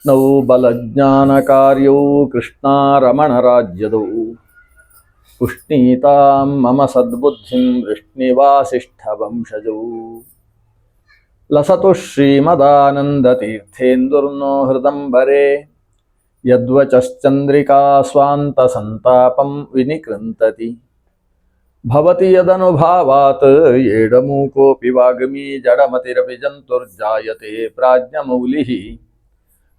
Now ಬಲಜ್ಞಾನಕಾರ್ಯೌ ಕೃಷ್ಣಾರಮಣರಾಜ್ಯದೌ ಪುಷ್ಣೀತಾಂ ಮಮ ಸದ್ಬುದ್ಧಿಂ ವೃಷ್ಣಿವಾಸಿಷ್ಠವಂಶಜೌ ಲಸತು ಶ್ರೀಮದಾನಂದತೀರ್ಥೇಂದುರ್ನೋ ಹೃದಂಬರೆ ಯದ್ವಚಶ್ಚಂದ್ರಿಕಾ ಸ್ವಾಂತ ಸಂತಾಪಂ ವಿನಿಕೃಂತತಿ ಭವತಿ ಯದನುಭಾವಾತ್ ಏಡಮೂಕೋಪಿ ವಾಗ್ಮೀ ಜಡಮತಿರಪಿ ಜಂತುರ್ಜಾಯತೆ ಪ್ರಾಜ್ಞಮೌಲಿಃ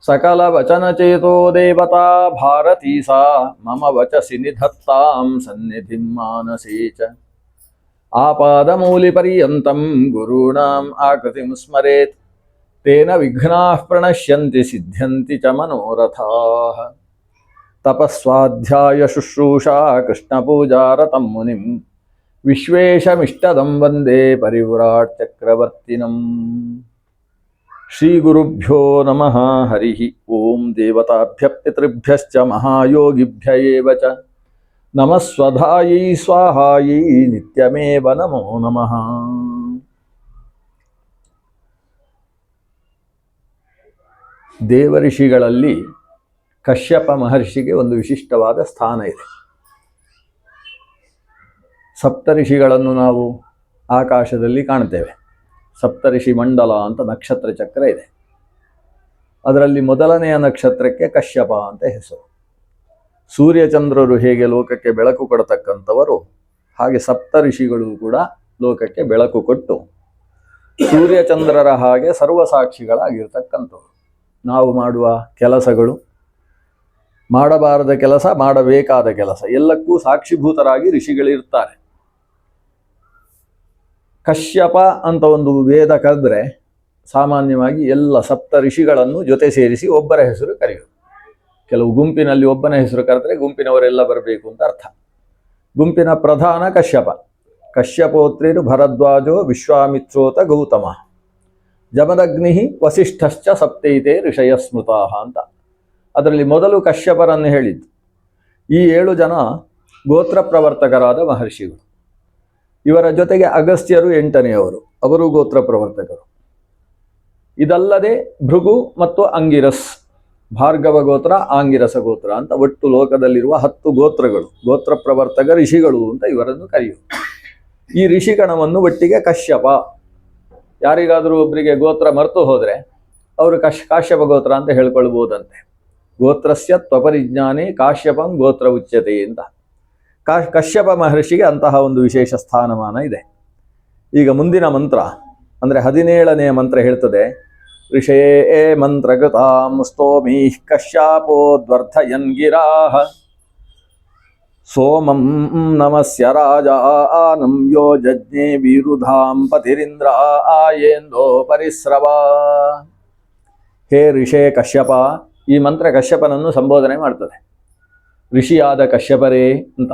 ಸಕಲವಚನಚೇತೋ ದೇವತಾ ಭಾರತೀ ಸಾ ಮಮ ವಚಸಿ ನಿಧತ್ತಾಂ ಸನ್ನಿಧಿಂ ಮಾನಸೇ ಚ ಆಪಾದಮೌಲಿಪರ್ಯಂತಂ ಗುರುಣಾಂ ಆಕೃತಿಂ ಸ್ಮರೇತ್ ತೇನ ವಿಘ್ನಾಃ ಪ್ರಣಶ್ಯಂತಿ ಸಿದ್ಧ್ಯಂತಿ ಚ ಮನೋರಥಾಃ ತಪಸ್ವಾಧ್ಯಾಯ ಶುಶ್ರೂಷಾ ಕೃಷ್ಣಪೂಜಾರತಂ ಮುನಿಂ ವಿಶ್ವೇಶಮಿಷ್ಟದಂ ವಂದೇ ಪರಿವ್ರಾಟ್ ಚಕ್ರವರ್ತಿನಂ. ಶ್ರೀ ಗುರುಭ್ಯೋ ನಮಃ. ಹರಿ ಓಂ. ದೇವತಾಭ್ಯ ಪಿತೃಭ್ಯಶ್ಚ ಮಹಾಯೋಗಿಭ್ಯ ಏವ ಚ ನಮಃ ಸ್ವಧಾಯೈ ಸ್ವಾಹಾಯೈ ನಿತ್ಯಮೇವ ನಮೋ ನಮಃ. ದೇವಋಷಿಗಳಲ್ಲಿ ಕಶ್ಯಪ ಮಹರ್ಷಿಗೆ ಒಂದು ವಿಶಿಷ್ಟವಾದ ಸ್ಥಾನ ಇದೆ. ಸಪ್ತಋಷಿಗಳನ್ನು ನಾವು ಆಕಾಶದಲ್ಲಿ ಕಾಣ್ತೇವೆ. ಸಪ್ತಋಷಿ ಮಂಡಲ ಅಂತ ನಕ್ಷತ್ರ ಚಕ್ರ ಇದೆ. ಅದರಲ್ಲಿ ಮೊದಲನೆಯ ನಕ್ಷತ್ರಕ್ಕೆ ಕಶ್ಯಪ ಅಂತ ಹೆಸರು. ಸೂರ್ಯಚಂದ್ರರು ಹೇಗೆ ಲೋಕಕ್ಕೆ ಬೆಳಕು ಕೊಡತಕ್ಕಂಥವರು, ಹಾಗೆ ಸಪ್ತಋಷಿಗಳು ಕೂಡ ಲೋಕಕ್ಕೆ ಬೆಳಕು ಕೊಟ್ಟು ಸೂರ್ಯಚಂದ್ರರ ಹಾಗೆ ಸರ್ವಸಾಕ್ಷಿಗಳಾಗಿರ್ತಕ್ಕಂಥವ್ರು. ನಾವು ಮಾಡುವ ಕೆಲಸಗಳು, ಮಾಡಬಾರದ ಕೆಲಸ, ಮಾಡಬೇಕಾದ ಕೆಲಸ ಎಲ್ಲಕ್ಕೂ ಸಾಕ್ಷಿಭೂತರಾಗಿ ಋಷಿಗಳಿರ್ತಾರೆ. ಕಶ್ಯಪ ಅಂತ ಒಂದು ವೇದ ಕರೆದ್ರೆ ಸಾಮಾನ್ಯವಾಗಿ ಎಲ್ಲ ಸಪ್ತ ಋಷಿಗಳನ್ನು ಜೊತೆ ಸೇರಿಸಿ ಒಬ್ಬರ ಹೆಸರು ಕರೆಯೋದು. ಕೆಲವು ಗುಂಪಿನಲ್ಲಿ ಒಬ್ಬನ ಹೆಸರು ಕರೆದ್ರೆ ಗುಂಪಿನವರೆಲ್ಲ ಬರಬೇಕು ಅಂತ ಅರ್ಥ. ಗುಂಪಿನ ಪ್ರಧಾನ ಕಶ್ಯಪ. ಕಶ್ಯಪೋತ್ರೇರು ಭರದ್ವಾಜೋ ವಿಶ್ವಾಮಿತ್ರೋತ ಗೌತಮ ಜಮದಗ್ನಿ ವಸಿಷ್ಠಶ್ಚ ಸಪ್ತೈತೆ ಋಷಯ ಸ್ಮೃತಾಹ ಅಂತ. ಅದರಲ್ಲಿ ಮೊದಲು ಕಶ್ಯಪರನ್ನು ಹೇಳಿದ್ದು. ಈ 7 ಜನ ಗೋತ್ರ ಪ್ರವರ್ತಕರಾದ ಮಹರ್ಷಿಗಳು. ಇವರ ಜೊತೆಗೆ ಅಗಸ್ತ್ಯರು 8ನೆಯವರು, ಅವರು ಗೋತ್ರ ಪ್ರವರ್ತಕರು. ಇದಲ್ಲದೆ ಭೃಗು ಮತ್ತು ಅಂಗಿರಸ್, ಭಾರ್ಗವ ಗೋತ್ರ, ಆಂಗಿರಸ ಗೋತ್ರ ಅಂತ ಒಟ್ಟು ಲೋಕದಲ್ಲಿರುವ 10 ಗೋತ್ರಗಳು, ಗೋತ್ರ ಪ್ರವರ್ತಕ ಋಷಿಗಳು ಅಂತ ಇವರನ್ನು ಕರೆಯುವುದು. ಈ ಋಷಿಗಣವನ್ನು ಒಟ್ಟಿಗೆ ಕಶ್ಯಪ. ಯಾರಿಗಾದರೂ ಒಬ್ಬರಿಗೆ ಗೋತ್ರ ಮರೆತು ಹೋದರೆ ಅವರು ಕಾಶ್ಯಪ ಗೋತ್ರ ಅಂತ ಹೇಳ್ಕೊಳ್ಬೋದಂತೆ. ಗೋತ್ರಸ್ಯ ತ್ವಪರಿಜ್ಞಾನೇ ಕಾಶ್ಯಪಂ ಗೋತ್ರ ಉಚ್ಯತೆ ಅಂತ. ಕಶ್ಯಪ ಮಹರ್ಷಿಗೆ ಅಂತಹ ಒಂದು ವಿಶೇಷ ಸ್ಥಾನಮಾನ ಇದೆ. ಈಗ ಮುಂದಿನ ಮಂತ್ರ ಅಂದರೆ 17ನೆಯ ಮಂತ್ರ ಹೇಳ್ತದೆ, ಋಷೇ ಮಂತ್ರಕೃತಾಂ ಸ್ತೋಮೀ ಕಶ್ಯಪೋದ್ವರ್ಧಯನ್ ಗಿರಾಹ ಸೋಮಂ ನಮಸ್ಯ ರಾಜಾನಂ ಯೋ ಜಜ್ಞೆ ವಿರುಧಾಂ ಪತಿರಿಂದ್ರ ಆಯೇಂದೋ ಪರಿಸ್ರವ. ಹೇ ಋಷೇ ಕಶ್ಯಪ. ಈ ಮಂತ್ರ ಕಶ್ಯಪನನ್ನು ಸಂಬೋಧನೆ ಮಾಡ್ತದೆ. ಋಷಿಯಾದ ಕಶ್ಯಪರೇ ಅಂತ.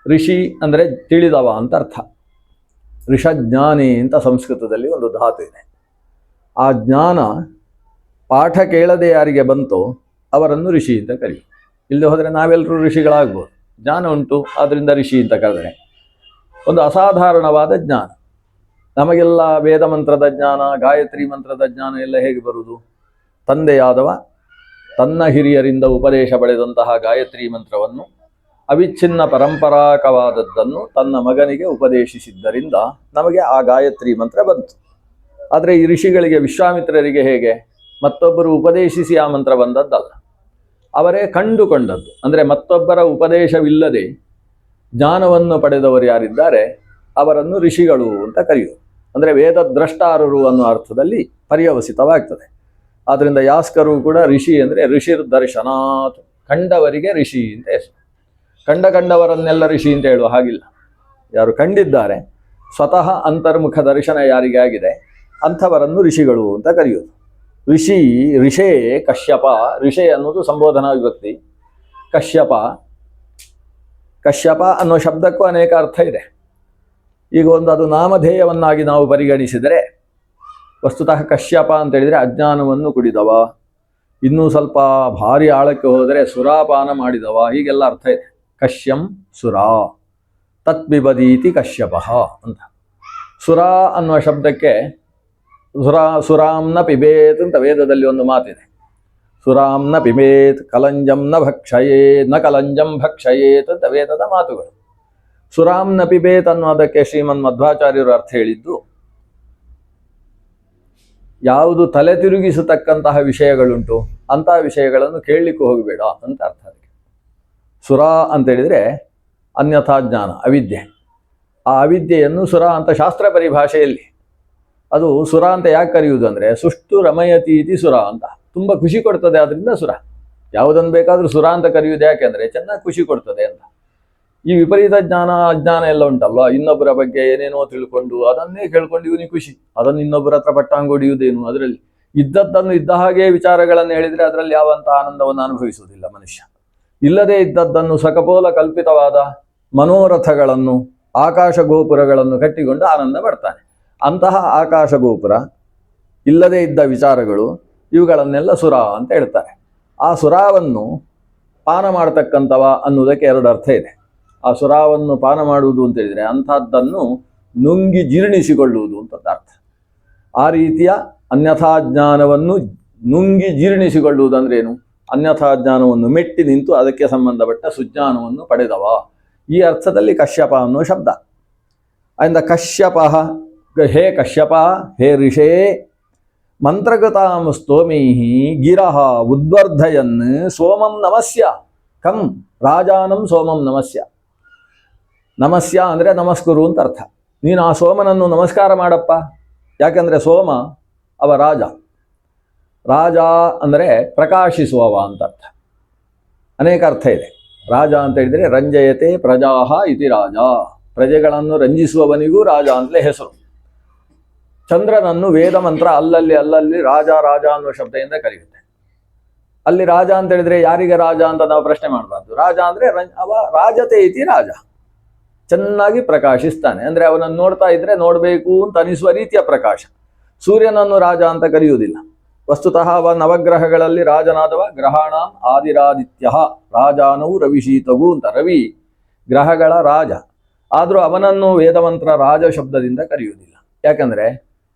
ಋಷಿ ಅಂದರೆ ತಿಳಿದವ ಅಂತ ಅರ್ಥ. ಋಷಜ್ಞಾನಿ ಅಂತ ಸಂಸ್ಕೃತದಲ್ಲಿ ಒಂದು ಧಾತು ಇದೆ. ಆ ಜ್ಞಾನ ಪಾಠ ಕೇಳದೆ ಯಾರಿಗೆ ಬಂತೋ ಅವರನ್ನು ಋಷಿ ಅಂತ ಕರೆಯುವುದು. ಇಲ್ಲಿ ಹೋದರೆ ನಾವೆಲ್ಲರೂ ಋಷಿಗಳಾಗ್ಬೋದು. ಜ್ಞಾನ ಉಂಟು, ಆದ್ದರಿಂದ ಋಷಿ ಅಂತ ಕರೆದರೆ ಒಂದು ಅಸಾಧಾರಣವಾದ ಜ್ಞಾನ. ನಮಗೆಲ್ಲ ವೇದ ಮಂತ್ರದ ಜ್ಞಾನ, ಗಾಯತ್ರಿ ಮಂತ್ರದ ಜ್ಞಾನ ಎಲ್ಲ ಹೇಗೆ ಬರುವುದು? ತಂದೆಯಾದವ ತನ್ನ ಹಿರಿಯರಿಂದ ಉಪದೇಶ ಪಡೆದಂತಹ ಗಾಯತ್ರಿ ಮಂತ್ರವನ್ನು, ಅವಿಚ್ಛಿನ್ನ ಪರಂಪರಾಕವಾದದ್ದನ್ನು ತನ್ನ ಮಗನಿಗೆ ಉಪದೇಶಿಸಿದ್ದರಿಂದ ನಮಗೆ ಆ ಗಾಯತ್ರಿ ಮಂತ್ರ ಬಂತು. ಆದರೆ ಈ ಋಷಿಗಳಿಗೆ, ವಿಶ್ವಾಮಿತ್ರರಿಗೆ ಹೇಗೆ? ಮತ್ತೊಬ್ಬರು ಉಪದೇಶಿಸಿ ಆ ಮಂತ್ರ ಬಂದದ್ದಲ್ಲ, ಅವರೇ ಕಂಡುಕೊಂಡದ್ದು. ಅಂದರೆ ಮತ್ತೊಬ್ಬರ ಉಪದೇಶವಿಲ್ಲದೆ ಜ್ಞಾನವನ್ನು ಪಡೆದವರು ಯಾರಿದ್ದಾರೆ ಅವರನ್ನು ಋಷಿಗಳು ಅಂತ ಕರೆಯುವುದು. ಅಂದರೆ ವೇದದ್ರಷ್ಟಾರರು ಅನ್ನೋ ಅರ್ಥದಲ್ಲಿ ಪರ್ಯವಸಿತವಾಗ್ತದೆ. ಆದ್ದರಿಂದ ಯಾಸ್ಕರು ಕೂಡ ಋಷಿ ಅಂದರೆ ಋಷಿರ್ ದರ್ಶನಾತ್, ಕಂಡವರಿಗೆ ಋಷಿ ಅಂತ ಹೆಸರು. ಕಂಡವರನ್ನೆಲ್ಲ ಋಷಿ ಅಂತ ಹೇಳುವ ಹಾಗಿಲ್ಲ. ಯಾರು ಕಂಡಿದ್ದಾರೆ, ಸ್ವತಃ ಅಂತರ್ಮುಖ ದರ್ಶನ ಯಾರಿಗೆ ಆಗಿದೆ ಅಂಥವರನ್ನು ಋಷಿಗಳು ಅಂತ ಕರೆಯುವುದು. ಋಷೇ ಕಶ್ಯಪ. ಋಷೇ ಅನ್ನೋದು ಸಂಬೋಧನಾ ವಿಭಕ್ತಿ. ಕಶ್ಯಪ ಅನ್ನೋ ಶಬ್ದಕ್ಕೂ ಅನೇಕ ಅರ್ಥ ಇದೆ. ಈಗ ಅದು ನಾಮಧೇಯವನ್ನಾಗಿ ನಾವು ಪರಿಗಣಿಸಿದರೆ, ವಸ್ತುತಃ ಕಶ್ಯಪ ಅಂತ ಹೇಳಿದರೆ ಅಜ್ಞಾನವನ್ನು ಕುಡಿದವ, ಇನ್ನೂ ಸ್ವಲ್ಪ ಭಾರಿ ಆಳಕ್ಕೆ ಹೋದರೆ ಸುರಾಪಾನ ಮಾಡಿದವ, ಹೀಗೆಲ್ಲ ಅರ್ಥ ಇದೆ. ಕಶ್ಯಂ ಸುರಾ ತತ್ಬಿಬದೀತಿ ಕಶ್ಯಪ ಅಂತ. ಸುರಾ ಅನ್ನುವ ಶಬ್ದಕ್ಕೆ ಸುರಾಂನ ಪಿಬೇತ್ ಅಂತ ವೇದದಲ್ಲಿ ಒಂದು ಮಾತಿದೆ. ಸುರಾಂ ನ ಪಿಬೇತ್ ಕಲಂಜಂ ನ ಭಕ್ಷಯೇತ್ ನ ಕಲಂಜಂ ಭಕ್ಷಯೇತ್ ಅಂತ ವೇದದ ಮಾತುಗಳು. ಸುರಾಂ ನ ಪಿಬೇತ್ ಅನ್ನೋದಕ್ಕೆ ಶ್ರೀಮನ್ ಮಧ್ವಾಚಾರ್ಯರು ಅರ್ಥ ಹೇಳಿದ್ದು, ಯಾವುದು ತಲೆ ತಿರುಗಿಸತಕ್ಕಂತಹ ವಿಷಯಗಳುಂಟು ಅಂತಹ ವಿಷಯಗಳನ್ನು ಕೇಳಲಿಕ್ಕೆ ಹೋಗಬೇಡ ಅಂತ ಅರ್ಥ. ಅದಕ್ಕೆ ಸುರ ಅಂತ ಹೇಳಿದರೆ ಅನ್ಯಥಾ ಜ್ಞಾನ, ಅವಿದ್ಯೆ. ಆ ಅವಿದ್ಯೆಯನ್ನು ಸುರ ಅಂತ ಶಾಸ್ತ್ರ ಪರಿಭಾಷೆಯಲ್ಲಿ, ಅದು ಸುರ ಅಂತ ಯಾಕೆ ಕರೆಯುವುದು ಅಂದರೆ ಸುಷ್ಟು ರಮಯತೀತಿ ಸುರ ಅಂತ, ತುಂಬ ಖುಷಿ ಕೊಡ್ತದೆ, ಅದರಿಂದ ಸುರ. ಯಾವುದನ್ನು ಬೇಕಾದರೂ ಸುರ ಅಂತ ಕರೆಯುವುದು ಯಾಕೆಂದರೆ ಚೆನ್ನಾಗಿ ಖುಷಿ ಕೊಡ್ತದೆ ಅಂತ. ಈ ವಿಪರೀತ ಜ್ಞಾನ ಅಜ್ಞಾನ ಎಲ್ಲ ಉಂಟಲ್ವ, ಇನ್ನೊಬ್ಬರ ಬಗ್ಗೆ ಏನೇನೋ ತಿಳ್ಕೊಂಡು ಅದನ್ನೇ ಕೇಳ್ಕೊಂಡು ಇವನಿಗೆ ಖುಷಿ, ಅದನ್ನು ಇನ್ನೊಬ್ಬರ ಹತ್ರ ಪಟ್ಟಾಂಗೊಡಿಯುವುದೇನು, ಅದರಲ್ಲಿ ಇದ್ದದ್ದನ್ನು ಇದ್ದ ಹಾಗೆ ವಿಚಾರಗಳನ್ನು ಹೇಳಿದರೆ ಅದರಲ್ಲಿ ಯಾವಂಥ ಆನಂದವನ್ನು ಅನುಭವಿಸುವುದಿಲ್ಲ ಮನುಷ್ಯ. ಇಲ್ಲದೇ ಇದ್ದದ್ದನ್ನು ಸಕಪೋಲ ಕಲ್ಪಿತವಾದ ಮನೋರಥಗಳನ್ನು, ಆಕಾಶ ಗೋಪುರಗಳನ್ನು ಕಟ್ಟಿಕೊಂಡು ಆನಂದ ಪಡ್ತಾನೆ. ಅಂತಹ ಆಕಾಶ ಗೋಪುರ, ಇಲ್ಲದೇ ಇದ್ದ ವಿಚಾರಗಳು, ಇವುಗಳನ್ನೆಲ್ಲ ಸುರ ಅಂತ ಹೇಳ್ತಾರೆ. ಆ ಸುರಾವನ್ನು ಪಾನ ಮಾಡತಕ್ಕಂಥವ ಅನ್ನುವುದಕ್ಕೆ ಎರಡು ಅರ್ಥ ಇದೆ. ಆ ಸುರಾವನ್ನು ಪಾನ ಮಾಡುವುದು ಅಂತ ಹೇಳಿದರೆ ಅಂಥದ್ದನ್ನು ನುಂಗಿ ಜೀರ್ಣಿಸಿಕೊಳ್ಳುವುದು ಅಂತ ಅರ್ಥ. ಆ ರೀತಿಯ ಅನ್ಯಥಾ ಜ್ಞಾನವನ್ನು ನುಂಗಿ ಜೀರ್ಣಿಸಿಕೊಳ್ಳುವುದು ಅಂದ್ರೆ ಏನು? ಅನ್ಯಥಾ ಜ್ಞಾನವನ್ನು ಮೆಟ್ಟಿ ನಿಂತು ಅದಕ್ಕೆ ಸಂಬಂಧಪಟ್ಟ ಸುಜ್ಞಾನವನ್ನು ಪಡೆದವ. ಈ ಅರ್ಥದಲ್ಲಿ ಕಶ್ಯಪ ಅನ್ನೋ ಶಬ್ದ. ಅದರಿಂದ ಕಶ್ಯಪ, ಹೇ ಕಶ್ಯಪ, ಹೇ ಋಷೇ, ಮಂತ್ರಗತಾಂ ಸ್ತೋಮೈಹಿ ಗಿರಹ ಉದ್ವರ್ಧಯನ್ ಸೋಮಂ ನಮಸ್ಯ ಕಂ ರಾಜಾನಂ ಸೋಮಂ ನಮಸ್ಯ. ನಮಸ್ಯ ಅಂದರೆ ನಮಸ್ಕರು ಅಂತ ಅರ್ಥ. ನೀನು ಆ ಸೋಮನನ್ನು ನಮಸ್ಕಾರ ಮಾಡಪ್ಪ. ಯಾಕೆಂದರೆ ಸೋಮ ಅವ ರಾಜ. ರಾಜ ಅಂದರೆ ಪ್ರಕಾಶಿಸುವವ ಅಂತ ಅರ್ಥ. ಅನೇಕ ಅರ್ಥ ಇದೆ. ರಾಜ ಅಂತ ಹೇಳಿದರೆ ರಂಜಯತೆ ಪ್ರಜಾಹ ಇತಿ ರಾಜ, ಪ್ರಜೆಗಳನ್ನು ರಂಜಿಸುವವನಿಗೂ ರಾಜ ಅಂತಲೇ ಹೆಸರು. ಚಂದ್ರನನ್ನು ವೇದ ಮಂತ್ರ ಅಲ್ಲಲ್ಲಿ ರಾಜ ರಾಜ ಅನ್ನುವ ಶಬ್ದದಿಂದ ಕರೆಯುತ್ತೆ. ಅಲ್ಲಿ ರಾಜ ಅಂತ ಹೇಳಿದ್ರೆ ಯಾರಿಗೆ ರಾಜ ಅಂತ ನಾವು ಪ್ರಶ್ನೆ ಮಾಡಬಾರ್ದು. ರಾಜ ಅಂದರೆ ಅವ ರಾಜತೆ ಇತಿ ರಾಜ, ಚೆನ್ನಾಗಿ ಪ್ರಕಾಶಿಸ್ತಾನೆ. ಅಂದರೆ ಅವನನ್ನು ನೋಡ್ತಾ ಇದ್ರೆ ನೋಡಬೇಕು ಅಂತ ಅನಿಸುವ ರೀತಿಯ ಪ್ರಕಾಶ. ಸೂರ್ಯನನ್ನು ರಾಜ ಅಂತ ಕರೆಯುವುದಿಲ್ಲ. ವಸ್ತುತಃ ಅವ ನವಗ್ರಹಗಳಲ್ಲಿ ರಾಜನಾದವ. ಗ್ರಹಾಣಾಂ ಆದಿರಾದಿತ್ಯ ರಾಜಾನವು ರವಿಶೀತವು ಅಂತ. ರವಿ ಗ್ರಹಗಳ ರಾಜ. ಆದರೂ ಅವನನ್ನು ವೇದಮಂತ್ರ ರಾಜ ಶಬ್ದದಿಂದ ಕರೆಯುವುದಿಲ್ಲ. ಯಾಕಂದರೆ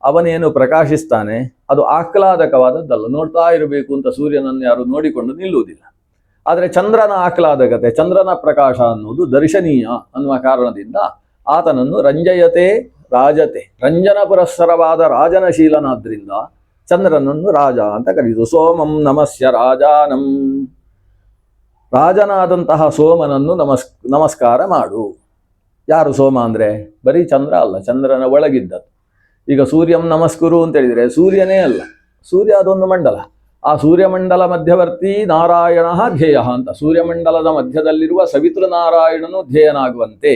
ಅವನೇನು ಪ್ರಕಾಶಿಸ್ತಾನೆ ಅದು ಆಹ್ಲಾದಕವಾದದ್ದಲ್ಲ. ನೋಡ್ತಾ ಇರಬೇಕು ಅಂತ ಸೂರ್ಯನನ್ನು ಯಾರು ನೋಡಿಕೊಂಡು ನಿಲ್ಲುವುದಿಲ್ಲ. ಆದರೆ ಚಂದ್ರನ ಆಹ್ಲಾದಕತೆ, ಚಂದ್ರನ ಪ್ರಕಾಶ ಅನ್ನುವುದು ದರ್ಶನೀಯ ಅನ್ನುವ ಕಾರಣದಿಂದ ಆತನನ್ನು ರಂಜಯತೆ ರಾಜತೆ, ರಂಜನ ಪುರಸ್ಸರವಾದ ರಾಜನಶೀಲನಾದ್ರಿಂದ ಚಂದ್ರನನ್ನು ರಾಜ ಅಂತ ಕರೆಯುವುದು. ಸೋಮಂ ನಮಸ್ಯ ರಾಜಾನಂ, ರಾಜನಾದಂತಹ ಸೋಮನನ್ನು ನಮಸ್ಕಾರ ಮಾಡು. ಯಾರು ಸೋಮ ಅಂದರೆ ಬರೀ ಚಂದ್ರ ಅಲ್ಲ, ಚಂದ್ರನ ಒಳಗಿದ್ದದ್ದು. ಈಗ ಸೂರ್ಯಂ ನಮಸ್ಕರು ಅಂತ ಹೇಳಿದರೆ ಸೂರ್ಯನೇ ಅಲ್ಲ, ಸೂರ್ಯ ಅದೊಂದು ಮಂಡಲ. ಆ ಸೂರ್ಯಮಂಡಲ ಮಧ್ಯವರ್ತಿ ನಾರಾಯಣ ಧ್ಯೇಯ ಅಂತ. ಸೂರ್ಯಮಂಡಲದ ಮಧ್ಯದಲ್ಲಿರುವ ಸವಿತೃನಾರಾಯಣನು ಧ್ಯೇಯನಾಗುವಂತೆ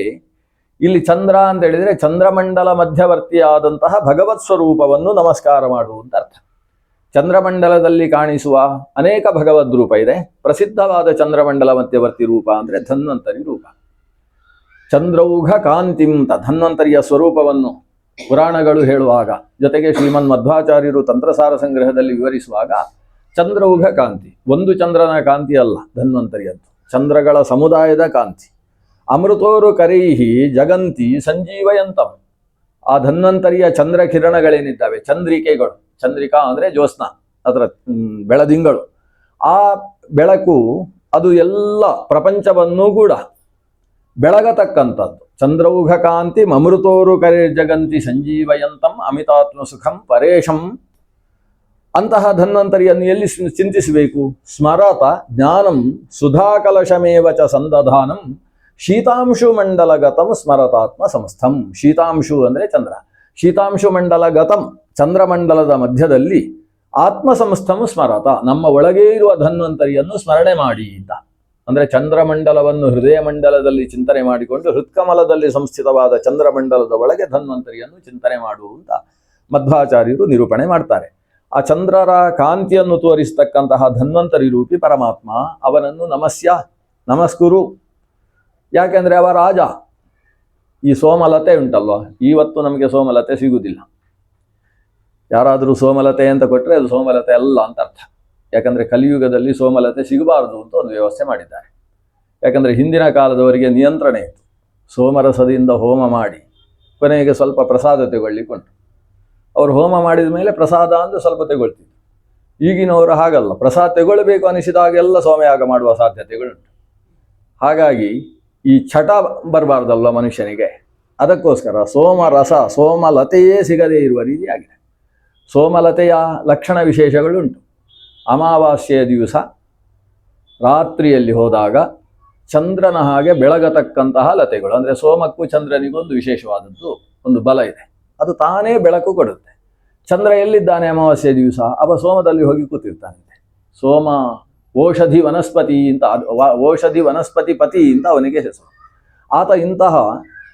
ಇಲ್ಲಿ ಚಂದ್ರ ಅಂತ ಹೇಳಿದರೆ ಚಂದ್ರಮಂಡಲ ಮಧ್ಯವರ್ತಿಯಾದಂತಹ ಭಗವತ್ ಸ್ವರೂಪವನ್ನು ನಮಸ್ಕಾರ ಮಾಡುವಂತ ಅರ್ಥ. ಚಂದ್ರಮಂಡಲದಲ್ಲಿ ಕಾಣಿಸುವ ಅನೇಕ ಭಗವದ್ ರೂಪ ಇದೆ. ಪ್ರಸಿದ್ಧವಾದ ಚಂದ್ರಮಂಡಲ ಮಧ್ಯವರ್ತಿ ರೂಪ ಅಂದರೆ ಧನ್ವಂತರಿ ರೂಪ. ಚಂದ್ರೌಘ ಕಾಂತಿಂತ ಧನ್ವಂತರಿಯ ಸ್ವರೂಪವನ್ನು ಪುರಾಣಗಳು ಹೇಳುವಾಗ, ಜೊತೆಗೆ ಶ್ರೀಮನ್ ಮಧ್ವಾಚಾರ್ಯರು ತಂತ್ರಸಾರ ಸಂಗ್ರಹದಲ್ಲಿ ವಿವರಿಸುವಾಗ ಚಂದ್ರೌಘ ಕಾಂತಿ, ಒಂದು ಚಂದ್ರನ ಕಾಂತಿ ಅಲ್ಲ ಧನ್ವಂತರಿಯದ್ದು, ಚಂದ್ರಗಳ ಸಮುದಾಯದ ಕಾಂತಿ. ಅಮೃತೋರು ಕರೈಹಿ ಜಗಂತಿ ಸಂಜೀವಯಂತಂ. ಆ ಧನ್ವಂತರಿಯ ಚಂದ್ರ ಕಿರಣಗಳೇನಿದ್ದಾವೆ, ಚಂದ್ರಿಕೆಗಳು, ಚಂದ್ರಿಕಾ ಅಂದರೆ ಜ್ಯೋತ್ಸ್ನ, ಅದರ ಬೆಳದಿಂಗಳು, ಆ ಬೆಳಕು ಅದು ಎಲ್ಲ ಪ್ರಪಂಚವನ್ನೂ ಕೂಡ ಬೆಳಗತಕ್ಕಂಥದ್ದು. ಚಂದ್ರೌಘ ಕಾಂತಿ ಅಮೃತೋರು ಕರೆ ಜಗಂತಿ ಸಂಜೀವಯಂತಂ ಅಮಿತಾತ್ಮ ಸುಖಂ ಪರೇಶಂ. ಅಂತಹ ಧನ್ವಂತರಿಯನ್ನು ಎಲ್ಲಿ ಚಿಂತಿಸಬೇಕು? ಸ್ಮರತ ಜ್ಞಾನಂ ಸುಧಾಕಲಶಮೇವ ಚ ಸಂದಧಾನಂ ಶೀತಾಂಶು ಮಂಡಲಗತಂ ಸ್ಮರತಾತ್ಮ ಸಂಸ್ಥಂ. ಶೀತಾಂಶು ಅಂದರೆ ಚಂದ್ರ, ಶೀತಾಂಶು ಮಂಡಲಗತಂ ಚಂದ್ರಮಂಡಲದ ಮಧ್ಯದಲ್ಲಿ ಆತ್ಮ ಸಂಸ್ಥಂ ಸ್ಮರತ, ನಮ್ಮ ಒಳಗೇ ಇರುವ ಧನ್ವಂತರಿಯನ್ನು ಸ್ಮರಣೆ ಮಾಡಿ ಅಂತ. ಅಂದರೆ ಚಂದ್ರಮಂಡಲವನ್ನು ಹೃದಯ ಮಂಡಲದಲ್ಲಿ ಚಿಂತನೆ ಮಾಡಿಕೊಂಡು ಹೃತ್ಕಮಲದಲ್ಲಿ ಸಂಸ್ಥಿತವಾದ ಚಂದ್ರಮಂಡಲದ ಒಳಗೆ ಧನ್ವಂತರಿಯನ್ನು ಚಿಂತನೆ ಮಾಡುವಂತ ಮಧ್ವಾಚಾರ್ಯರು ನಿರೂಪಣೆ ಮಾಡ್ತಾರೆ. ಆ ಚಂದ್ರರ ಕಾಂತಿಯನ್ನು ತೋರಿಸ್ತಕ್ಕಂತಹ ಧನ್ವಂತರಿ ರೂಪಿ ಪರಮಾತ್ಮ, ಅವನನ್ನು ನಮಸ್ಕುರು. ಯಾಕೆಂದರೆ ಅವ ರಾಜ. ಈ ಸೋಮಲತೆ ಉಂಟಲ್ವ, ಇವತ್ತು ನಮಗೆ ಸೋಮಲತೆ ಸಿಗುವುದಿಲ್ಲ. ಯಾರಾದರೂ ಸೋಮಲತೆ ಅಂತ ಕೊಟ್ಟರೆ ಅದು ಸೋಮಲತೆ ಅಲ್ಲ ಅಂತ ಅರ್ಥ. ಯಾಕಂದರೆ ಕಲಿಯುಗದಲ್ಲಿ ಸೋಮಲತೆ ಸಿಗಬಾರದು ಅಂತ ಒಂದು ವ್ಯವಸ್ಥೆ ಮಾಡಿದ್ದಾರೆ. ಯಾಕಂದರೆ ಹಿಂದಿನ ಕಾಲದವರಿಗೆ ನಿಯಂತ್ರಣ ಇತ್ತು. ಸೋಮರಸದಿಂದ ಹೋಮ ಮಾಡಿ ಕೊನೆಗೆ ಸ್ವಲ್ಪ ಪ್ರಸಾದ ತೆಗೊಳ್ಳಿಕೊಂಡು ಅವರು ಹೋಮ ಮಾಡಿದ ಮೇಲೆ ಪ್ರಸಾದ ಅಂದರೆ ಸ್ವಲ್ಪ ತೆಗೊಳ್ತಿದ್ರು. ಈಗಿನವರು ಹಾಗಲ್ಲ, ಪ್ರಸಾದ ತಗೊಳ್ಬೇಕು ಅನಿಸಿದಾಗೆಲ್ಲ ಸೋಮಯಾಗ ಮಾಡುವ ಸಾಧ್ಯತೆಗಳುಂಟು. ಹಾಗಾಗಿ ಈ ಚಟ ಬರಬಾರ್ದಲ್ವ ಮನುಷ್ಯನಿಗೆ, ಅದಕ್ಕೋಸ್ಕರ ಸೋಮರಸ ಸೋಮಲತೆಯೇ ಸಿಗದೇ ಇರುವ ರೀತಿಯಾಗಿದೆ. ಸೋಮಲತೆಯ ಲಕ್ಷಣ ವಿಶೇಷಗಳುಂಟು. ಅಮಾವಾಸ್ಯೆಯ ದಿವಸ ರಾತ್ರಿಯಲ್ಲಿ ಹೋದಾಗ ಚಂದ್ರನ ಹಾಗೆ ಬೆಳಗತಕ್ಕಂತಹ ಲತೆಗಳು, ಅಂದರೆ ಸೋಮಕ್ಕೂ ಚಂದ್ರನಿಗೊಂದು ವಿಶೇಷವಾದದ್ದು ಒಂದು ಬಲ ಇದೆ, ಅದು ತಾನೇ ಬೆಳಕು ಕೊಡುತ್ತೆ. ಚಂದ್ರ ಎಲ್ಲಿದ್ದಾನೆ ಅಮಾವಾಸ್ಯೆ ದಿವಸ? ಅವ ಸೋಮದಲ್ಲಿ ಹೋಗಿ ಕೂತಿರ್ತಾನಂತೆ. ಸೋಮ ಓಷಧಿ ವನಸ್ಪತಿ ಅಂತ, ಓಷಧಿ ವನಸ್ಪತಿ ಪತಿ ಅಂತ ಅವನಿಗೆ ಹೆಸರು. ಆತ ಇಂತಹ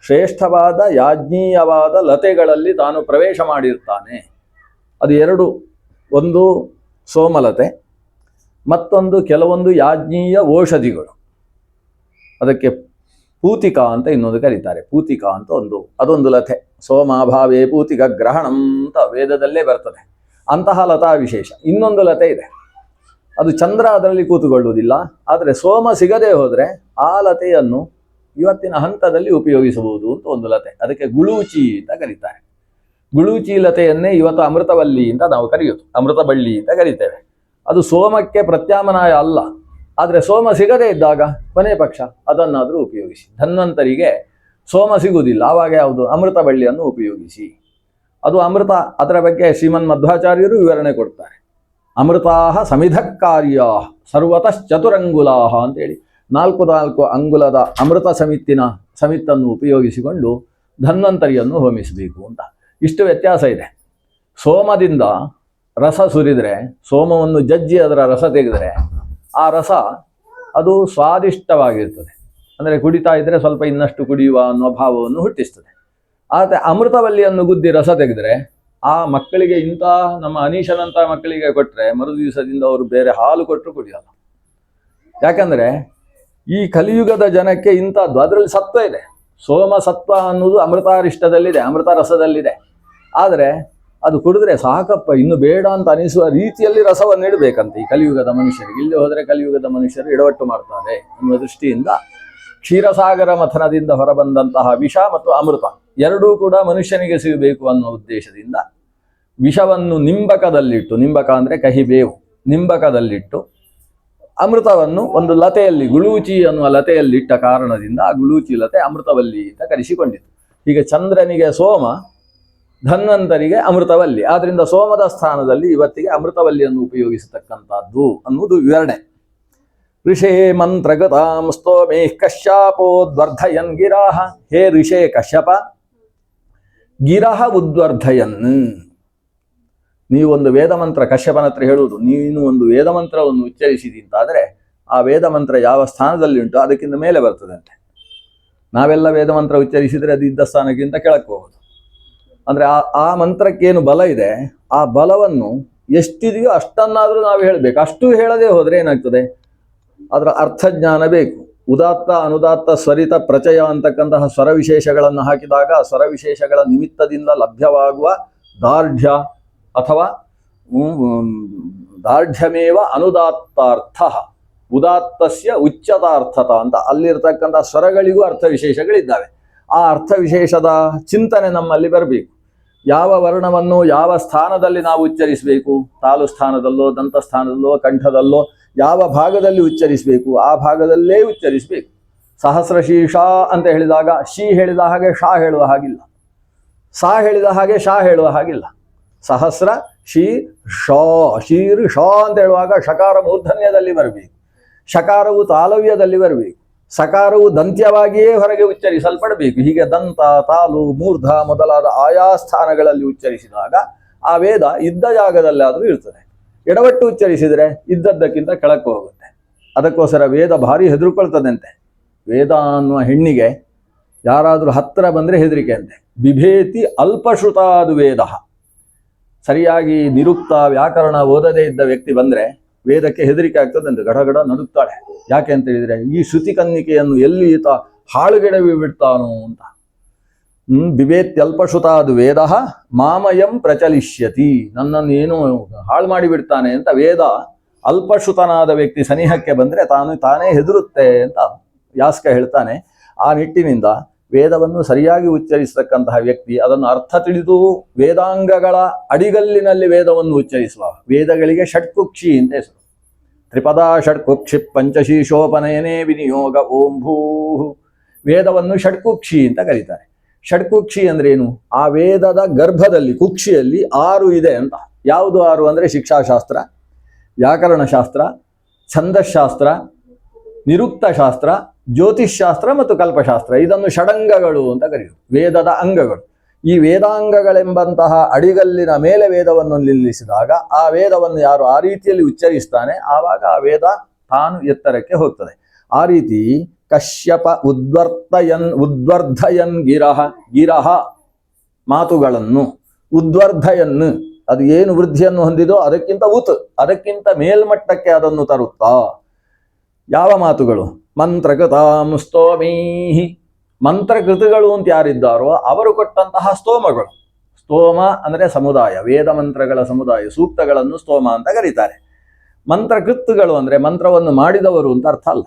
ಶ್ರೇಷ್ಠವಾದ ಯಾಜ್ಞೀಯವಾದ ಲತೆಗಳಲ್ಲಿ ತಾನು ಪ್ರವೇಶ ಮಾಡಿರ್ತಾನೆ. ಅದು ಎರಡು, ಒಂದು ಸೋಮಲತೆ, ಮತ್ತೊಂದು ಕೆಲವೊಂದು ಯಾಜ್ಞೀಯ ಔಷಧಿಗಳು. ಅದಕ್ಕೆ ಪೂತಿಕಾ ಅಂತ ಇನ್ನೊಂದು ಕರೀತಾರೆ. ಪೂತಿಕಾ ಅಂತ ಅದೊಂದು ಲತೆ. ಸೋಮಾಭಾವೇ ಪೂತಿಕ ಗ್ರಹಣಂ ಅಂತ ವೇದದಲ್ಲೇ ಬರ್ತದೆ. ಅಂತಹ ಲತಾ ವಿಶೇಷ. ಇನ್ನೊಂದು ಲತೆ ಇದೆ, ಅದು ಚಂದ್ರ ಅದರಲ್ಲಿ ಕೂತುಕೊಳ್ಳುವುದಿಲ್ಲ. ಆದರೆ ಸೋಮ ಸಿಗದೆ ಹೋದರೆ ಆ ಲತೆಯನ್ನು ಇವತ್ತಿನ ಹಂತದಲ್ಲಿ ಉಪಯೋಗಿಸಬಹುದು ಅಂತ ಒಂದು ಲತೆ. ಅದಕ್ಕೆ ಗುಳೂಚಿ ಅಂತ ಕರೀತಾರೆ. ಗುಳೂಚಿ ಲತೆಯನ್ನೇ ಇವತ್ತು ಅಮೃತವಲ್ಲಿ ಅಂತ ನಾವು ಕರೆಯೋದು, ಅಮೃತ ಬಳ್ಳಿ ಅಂತ ಕರೀತೇವೆ. ಅದು ಸೋಮಕ್ಕೆ ಪ್ರತ್ಯಾಮ್ನಾಯ ಅಲ್ಲ, ಆದರೆ ಸೋಮ ಸಿಗದೇ ಇದ್ದಾಗ ಕೊನೆ ಪಕ್ಷ ಅದನ್ನಾದರೂ ಉಪಯೋಗಿಸಿ. ಧನ್ವಂತರಿಗೆ ಸೋಮ ಸಿಗುವುದಿಲ್ಲ, ಆವಾಗ ಯಾವುದು? ಅಮೃತ ಬಳ್ಳಿಯನ್ನು ಉಪಯೋಗಿಸಿ. ಅದು ಅಮೃತ. ಅದರ ಬಗ್ಗೆ ಶ್ರೀಮನ್ ಮಧ್ವಾಚಾರ್ಯರು ವಿವರಣೆ ಕೊಡ್ತಾರೆ. ಅಮೃತಾಹ ಸಮಿಧಕ್ಕಾರ್ಯ ಸರ್ವತಃ ಚತುರಂಗುಲಾಹ ಅಂತೇಳಿ 4 ಅಂಗುಲದ ಅಮೃತ ಸಮಿತ್ತನ್ನು ಉಪಯೋಗಿಸಿಕೊಂಡು ಧನ್ವಂತರಿಯನ್ನು ಹೋಮಿಸಬೇಕು ಅಂತ. ಇಷ್ಟು ವ್ಯತ್ಯಾಸ ಇದೆ. ಸೋಮದಿಂದ ರಸ ಸುರಿದರೆ, ಸೋಮವನ್ನು ಜಜ್ಜಿ ಅದರ ರಸ ತೆಗೆದರೆ ಆ ರಸ ಅದು ಸ್ವಾದಿಷ್ಟವಾಗಿರ್ತದೆ. ಅಂದರೆ ಕುಡಿತಾ ಇದ್ದರೆ ಸ್ವಲ್ಪ ಇನ್ನಷ್ಟು ಕುಡಿಯುವ ಅನ್ನೋ ಭಾವವನ್ನು ಹುಟ್ಟಿಸ್ತದೆ. ಆದರೆ ಅಮೃತವಲ್ಲಿಯನ್ನು ಗುದ್ದಿ ರಸ ತೆಗೆದರೆ ಆ ಮಕ್ಕಳಿಗೆ, ಇಂಥ ನಮ್ಮ ಅನೀಶನಂಥ ಮಕ್ಕಳಿಗೆ ಕೊಟ್ಟರೆ ಮರು ದಿವಸದಿಂದ ಅವರು ಬೇರೆ ಹಾಲು ಕೊಟ್ಟರು ಕುಡಿಯೋಲ್ಲ. ಯಾಕಂದರೆ ಈ ಕಲಿಯುಗದ ಜನಕ್ಕೆ ಇಂಥದ್ದು, ಅದರಲ್ಲಿ ಸತ್ವ ಇದೆ. ಸೋಮ ಸತ್ವ ಅನ್ನೋದು ಅಮೃತಾರಿಷ್ಟದಲ್ಲಿದೆ, ಅಮೃತ ರಸದಲ್ಲಿದೆ. ಆದರೆ ಅದು ಕುಡಿದ್ರೆ ಸಾಕಪ್ಪ, ಇನ್ನು ಬೇಡ ಅಂತ ಅನಿಸುವ ರೀತಿಯಲ್ಲಿ ರಸವನ್ನು ಇಡಬೇಕಂತೆ ಈ ಕಲಿಯುಗದ ಮನುಷ್ಯರಿಗೆ. ಇಲ್ಲಿ ಹೋದರೆ ಕಲಿಯುಗದ ಮನುಷ್ಯರು ಎಡವಟ್ಟು ಮಾಡ್ತಾರೆ ಅನ್ನುವ ದೃಷ್ಟಿಯಿಂದ ಕ್ಷೀರಸಾಗರ ಮಥನದಿಂದ ಹೊರಬಂದಂತಹ ವಿಷ ಮತ್ತು ಅಮೃತ ಎರಡೂ ಕೂಡ ಮನುಷ್ಯನಿಗೆ ಸಿಗಬೇಕು ಅನ್ನೋ ಉದ್ದೇಶದಿಂದ ವಿಷವನ್ನು ನಿಂಬಕದಲ್ಲಿಟ್ಟು, ನಿಂಬಕ ಅಂದರೆ ಕಹಿಬೇವು, ನಿಂಬಕದಲ್ಲಿಟ್ಟು ಅಮೃತವನ್ನು ಒಂದು ಲತೆಯಲ್ಲಿ, ಗುಳೂಚಿ ಅನ್ನುವ ಲತೆಯಲ್ಲಿಟ್ಟ ಕಾರಣದಿಂದ ಆ ಗುಳೂಚಿ ಲತೆ ಅಮೃತವಲ್ಲಿ ಅಂತ ಕರೆಸಿಕೊಂಡಿತು. ಹೀಗೆ ಚಂದ್ರನಿಗೆ ಸೋಮ, ಧನ್ವಂತರಿಗೆ ಅಮೃತವಲ್ಲಿ. ಆದ್ದರಿಂದ ಸೋಮದ ಸ್ಥಾನದಲ್ಲಿ ಇವತ್ತಿಗೆ ಅಮೃತವಲ್ಲಿಯನ್ನು ಉಪಯೋಗಿಸತಕ್ಕಂಥದ್ದು ಅನ್ನುವುದು ವಿವರಣೆ. ಋಷೇ ಮಂತ್ರಗತಾಂ ಸ್ತೋಮೇ ಕಶ್ಯಪೋದ್ವರ್ಧಯನ್ ಗಿರಾಹ. ಹೇ ಋಷೇ ಕಶ್ಯಪ, ಗಿರಹ ಉದ್ವರ್ಧಯನ್. ನೀವೊಂದು ವೇದ ಮಂತ್ರ, ಕಶ್ಯಪನ ಹತ್ರ ಹೇಳುವುದು, ನೀನು ಒಂದು ವೇದ ಮಂತ್ರವನ್ನು ಉಚ್ಚರಿಸಿದಿ ಅಂತಾದರೆ ಆ ವೇದ ಮಂತ್ರ ಯಾವ ಸ್ಥಾನದಲ್ಲಿ ಉಂಟು ಅದಕ್ಕಿಂತ ಮೇಲೆ ಬರ್ತದಂತೆ. ನಾವೆಲ್ಲ ವೇದ ಮಂತ್ರ ಉಚ್ಚರಿಸಿದರೆ ಅದು ಇದ್ದ ಸ್ಥಾನಕ್ಕಿಂತ ಕೆಳಕ್ಕೆ ಹೋಗೋದು. ಅಂದರೆ ಆ ಮಂತ್ರಕ್ಕೇನು ಬಲ ಇದೆ, ಆ ಬಲವನ್ನು ಎಷ್ಟಿದೆಯೋ ಅಷ್ಟನ್ನಾದರೂ ನಾವು ಹೇಳಬೇಕು. ಅಷ್ಟು ಹೇಳದೆ ಹೋದರೆ ಏನಾಗ್ತದೆ? ಅದರ ಅರ್ಥಜ್ಞಾನ ಬೇಕು. ಉದಾತ್ತ ಅನುದಾತ್ತ ಸ್ವರಿತ ಪ್ರಚಯ ಅಂತಕ್ಕಂತಹ ಸ್ವರ ವಿಶೇಷಗಳನ್ನು ಹಾಕಿದಾಗ ಸ್ವರ ವಿಶೇಷಗಳ ನಿಮಿತ್ತದಿಂದ ಲಭ್ಯವಾಗುವ ದಾರ್ಢ್ಯ ಅಥವಾ ದಾರ್ಢ್ಯಮೇವ ಅನುದಾತ್ತಾರ್ಥ, ಉದಾತ್ತಸ್ಯ ಉಚ್ಚತಾರ್ಥತ ಅಂತ ಅಲ್ಲಿರ್ತಕ್ಕಂಥ ಸ್ವರಗಳಿಗೂ ಅರ್ಥ ವಿಶೇಷಗಳಿದ್ದಾವೆ. ಆ ಅರ್ಥ ವಿಶೇಷದ ಚಿಂತನೆ ನಮ್ಮಲ್ಲಿ ಬರಬೇಕು. ಯಾವ ವರ್ಣವನ್ನು ಯಾವ ಸ್ಥಾನದಲ್ಲಿ ನಾವು ಉಚ್ಚರಿಸಬೇಕು, ತಾಲು ಸ್ಥಾನದಲ್ಲೋ ದಂತ ಸ್ಥಾನದಲ್ಲೋ ಕಂಠದಲ್ಲೋ ಯಾವ ಭಾಗದಲ್ಲಿ ಉಚ್ಚರಿಸಬೇಕು ಆ ಭಾಗದಲ್ಲೇ ಉಚ್ಚರಿಸಬೇಕು. ಸಹಸ್ರ ಶೀರ್ಷ ಅಂತ ಹೇಳಿದಾಗ ಶಿ ಹೇಳಿದ ಹಾಗೆ ಶಾ ಹೇಳುವ ಹಾಗಿಲ್ಲ, ಸಾ ಹೇಳಿದ ಹಾಗೆ ಶಾ ಹೇಳುವ ಹಾಗಿಲ್ಲ. ಸಹಸ್ರ ಶೀರ್ ಶಾ, ಶೀರ್ ಶಾ ಅಂತ ಹೇಳುವಾಗ ಶಕಾರ ಮೂರ್ಧನ್ಯದಲ್ಲಿ ಬರಬೇಕು, ಶಕಾರವು ತಾಲವ್ಯದಲ್ಲಿ ಬರಬೇಕು, ಸಕಾರವು ದಂತ್ಯವಾಗಿಯೇ ಹೊರಗೆ ಉಚ್ಚರಿಸಲ್ಪಡಬೇಕು. ಹೀಗೆ ದಂತ, ತಾಲು, ಮೂರ್ಧ ಮೊದಲಾದ ಆಯಾ ಸ್ಥಾನಗಳಲ್ಲಿ ಉಚ್ಚರಿಸಿದಾಗ ಆ ವೇದ ಇದ್ದ ಜಾಗದಲ್ಲಾದರೂ ಇರ್ತದೆ. ಎಡವಟ್ಟು ಉಚ್ಚರಿಸಿದರೆ ಇದ್ದದ್ದಕ್ಕಿಂತ ಕೆಳಕ್ಕೆ ಹೋಗುತ್ತೆ. ಅದಕ್ಕೋಸ್ಕರ ವೇದ ಭಾರಿ ಹೆದರ್ಕೊಳ್ತದಂತೆ. ವೇದ ಅನ್ನುವ ಹೆಣ್ಣಿಗೆ ಯಾರಾದರೂ ಹತ್ತಿರ ಬಂದರೆ ಹೆದರಿಕೆ ಅಂತೆ. ಬಿಭೇತಿ ಅಲ್ಪಶ್ರುತಾದು ವೇದ. ಸರಿಯಾಗಿ ನಿರುಕ್ತ ವ್ಯಾಕರಣ ಓದದೇ ಇದ್ದ ವ್ಯಕ್ತಿ ಬಂದರೆ ವೇದಕ್ಕೆ ಹೆದರಿಕೆ ಆಗ್ತದಂತೆ, ಗಡಗಡ ನಡುತ್ತಾಳೆ. ಯಾಕೆ ಅಂತ ಹೇಳಿದರೆ ಈ ಶ್ರುತಿ ಕನ್ನಿಕೆಯನ್ನು ಎಲ್ಲಿ ಈತ ಹಾಳುಗೆಡವಿ ಬಿಡ್ತಾನೋ ಅಂತ. ಬಿಭೇತ್ಯಲ್ಪಶ್ರುತಾದು ವೇದ ಮಾಮಯಂ ಪ್ರಚಲಿಷ್ಯತಿ, ನನ್ನನ್ನು ಏನು ಹಾಳು ಮಾಡಿಬಿಡ್ತಾನೆ ಅಂತ ವೇದ ಅಲ್ಪಶ್ರುತನಾದ ವ್ಯಕ್ತಿ ಸನಿಹಕ್ಕೆ ಬಂದರೆ ತಾನೇ ಹೆದರುತ್ತೆ ಅಂತ ಯಾಸ್ಕ ಹೇಳ್ತಾನೆ. ಆ ನಿಟ್ಟಿನಿಂದ ವೇದವನ್ನು ಸರಿಯಾಗಿ ಉಚ್ಚರಿಸತಕ್ಕಂತಹ ವ್ಯಕ್ತಿ ಅದನ್ನು ಅರ್ಥ ತಿಳಿದು ವೇದಾಂಗಗಳ ಅಡಿಗಲ್ಲಿನಲ್ಲಿ ವೇದವನ್ನು ಉಚ್ಚರಿಸುವ. ವೇದಗಳಿಗೆ ಷಟ್ಕುಕ್ಷಿ ಅಂತ ಹೆಸರು. ತ್ರಿಪದಾ ಷಟ್ಕುಕ್ಷಿ ಪಂಚಶೀಶೋಪನಯನೇ ವಿನಿಯೋಗ ಓಂ ಭೂ. ವೇದವನ್ನು ಷಟ್ಕುಕ್ಷಿ ಅಂತ ಕರೀತಾರೆ. ಷಟ್ಕುಕ್ಷಿ ಅಂದ್ರೆ ಏನು? ಆ ವೇದದ ಗರ್ಭದಲ್ಲಿ ಕುಕ್ಷಿಯಲ್ಲಿ 6 ಇದೆ ಅಂತ. ಯಾವುದು 6 ಅಂದರೆ ಶಿಕ್ಷಾಶಾಸ್ತ್ರ, ವ್ಯಾಕರಣಶಾಸ್ತ್ರ, ಛಂದಶಾಸ್ತ್ರ, ನಿರುಕ್ತ ಶಾಸ್ತ್ರ, ಜ್ಯೋತಿಷ್ಶಾಸ್ತ್ರ ಮತ್ತು ಕಲ್ಪಶಾಸ್ತ್ರ. ಇದನ್ನು ಷಡಂಗಗಳು ಅಂತ ಕರೆಯುವುದು, ವೇದದ ಅಂಗಗಳು. ಈ ವೇದಾಂಗಗಳೆಂಬಂತಹ ಅಡಿಗಲ್ಲಿನ ಮೇಲೆ ವೇದವನ್ನು ನಿಲ್ಲಿಸಿದಾಗ ಆ ವೇದವನ್ನು ಯಾರು ಆ ರೀತಿಯಲ್ಲಿ ಉಚ್ಚರಿಸ್ತಾನೆ ಆವಾಗ ಆ ವೇದ ತಾನು ಎತ್ತರಕ್ಕೆ ಹೋಗ್ತದೆ. ಆ ರೀತಿ ಕಶ್ಯಪ ಉದ್ವರ್ಧಯನ್ ಗಿರಹ ಮಾತುಗಳನ್ನು ಉದ್ವರ್ಧಯನ್ ಅದು ಏನು ವೃದ್ಧಿಯನ್ನು ಹೊಂದಿದೋ ಅದಕ್ಕಿಂತ ಮೇಲ್ಮಟ್ಟಕ್ಕೆ ಅದನ್ನು ತರುತ್ತಾ. ಯಾವ ಮಾತುಗಳು? ಮಂತ್ರಕೃತಾಂ ಸ್ತೋಮೀಹಿ. ಮಂತ್ರಕೃತಗಳು ಅಂತ ಯಾರಿದ್ದಾರೋ ಅವರು ಕೊಟ್ಟಂತಹ ಸ್ತೋಮಗಳು. ಸ್ತೋಮ ಅಂದರೆ ಸಮುದಾಯ, ವೇದ ಮಂತ್ರಗಳ ಸಮುದಾಯ, ಸೂಕ್ತಗಳನ್ನು ಸ್ತೋಮ ಅಂತ ಕರೀತಾರೆ. ಮಂತ್ರಕೃತ್ತುಗಳು ಅಂದರೆ ಮಂತ್ರವನ್ನು ಮಾಡಿದವರು ಅಂತ ಅರ್ಥ ಅಲ್ಲ,